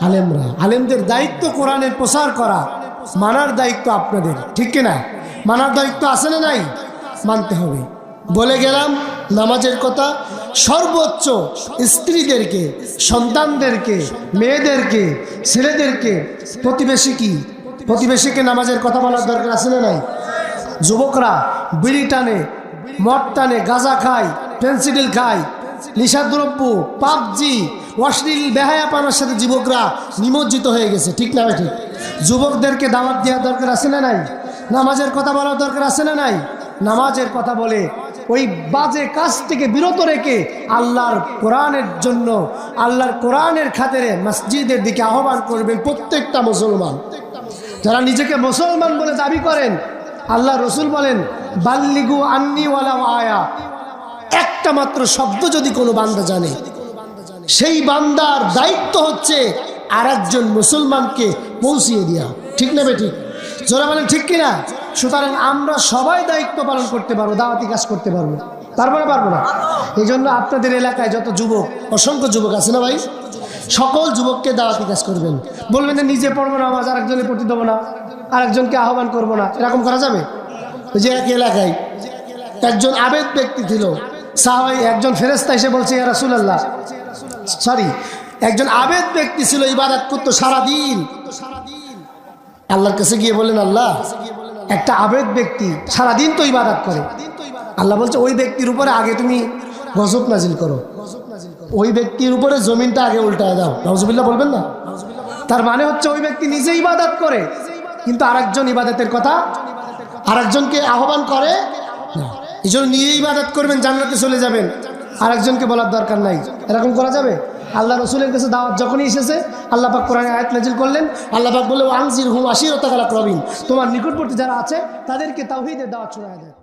আলেমরা। আলেমদের দায়িত্ব কোরআনের প্রচার করা, মানার দায়িত্ব আপনাদের, ঠিক কিনা? মানার দায়িত্ব আছে না নাই? মানতে হবে। বলে গেলাম নামাজের কথা। সর্বোচ্চ স্ত্রীদেরকে, সন্তানদেরকে, মেয়েদেরকে, ছেলেদেরকে, প্রতিবেশীকে নামাজের কথা বলার দরকার আছে না নাই? যুবকরা বিড়ি টানে, মদ টানে, গাঁজা খায়, পেন্সিডিল খায়, নিশাদ্রব্য, পাবজি, অশ্লীল বেহায়াপনার সাথে যুবকরা নিমজ্জিত হয়ে গেছে, ঠিক না? ঠিক। যুবকদেরকে দাওয়াত দেওয়ার দরকার আছে না নাই? নামাজের কথা বলার দরকার আছে না নাই? নামাজের কথা বলে ওই বাজে কাজ থেকে বিরত রেখে আল্লাহর কোরআনের জন্য, আল্লাহর কোরআনের খাতিরে মসজিদের দিকে আহ্বান করবেন প্রত্যেকটা মুসলমান। যারা নিজেকে মুসলমান বলে দাবি করেন, আল্লাহ রসুল বলেন বাল্লিগু আন্নি ওয়ালাউ আয়া, একটা মাত্র শব্দ যদি কোনো বান্দা জানে, সেই বান্দার দায়িত্ব হচ্ছে আর একজন মুসলমানকে পৌঁছিয়ে দেওয়া। ঠিক না বেঠিক? যারা বলেন ঠিক কিনা? সুতরাং আমরা সবাই দায়িত্ব পালন করতে পারবো, দাওয়াতি কাজ করতে পারবো, পারবো না পারবো না? এই জন্য আপনাদের এলাকায় যত যুবক, অসংখ্য যুবক আছে না ভাই, সকল যুবককে দাওয়াতি কাজ করবেন। বলবেন যে নিজে পড়বো না নামাজ, আরেকজনে পড়তে দেবো না, আরেকজনকে আহ্বান করবো না, এরকম করা যাবে? যে এক এলাকায় একজন আবেদ ব্যক্তি ছিল, সাহাবাই একজন ফেরেশতা এসে বলছে ইয়া রাসূলুল্লাহ, একজন আবেদ ব্যক্তি ছিল, ইবাদত করতো সারাদিন। আল্লাহর কাছে গিয়ে বললেন আল্লাহ, একটা আবেদ ব্যক্তি সারাদিন তো ইবাদত করে। আল্লাহ বলছে ওই ব্যক্তির উপরে আগে তুমি গজব নাজিল করো, ওই ব্যক্তির উপরে জমিনটা আগে উল্টায় দাও। নাউজুবিল্লাহ বলবেন না? তার মানে হচ্ছে ওই ব্যক্তি নিজে ইবাদত করে, কিন্তু আরেকজন ইবাদতের কথা আরেকজনকে আহ্বান করে না। এই জন্য নিজে ইবাদত করবেন, জান্নাতে চলে যাবেন, আরেকজনকে বলার দরকার নাই। এরকম করা যাবে? আল্লাহ রসুলের কাছে দাওয়াত যখনই এসেছে আল্লাহ পাক কোরআনে আয়াত নাজিল করলেন। আল্লাহ পাক বললেন আনজিরহুম আশিরাতাকাল আকরাবিন, তোমার নিকটবর্তী যারা আছে তাদেরকে তাওহীদের দাওয়াত শোনায় দেয়।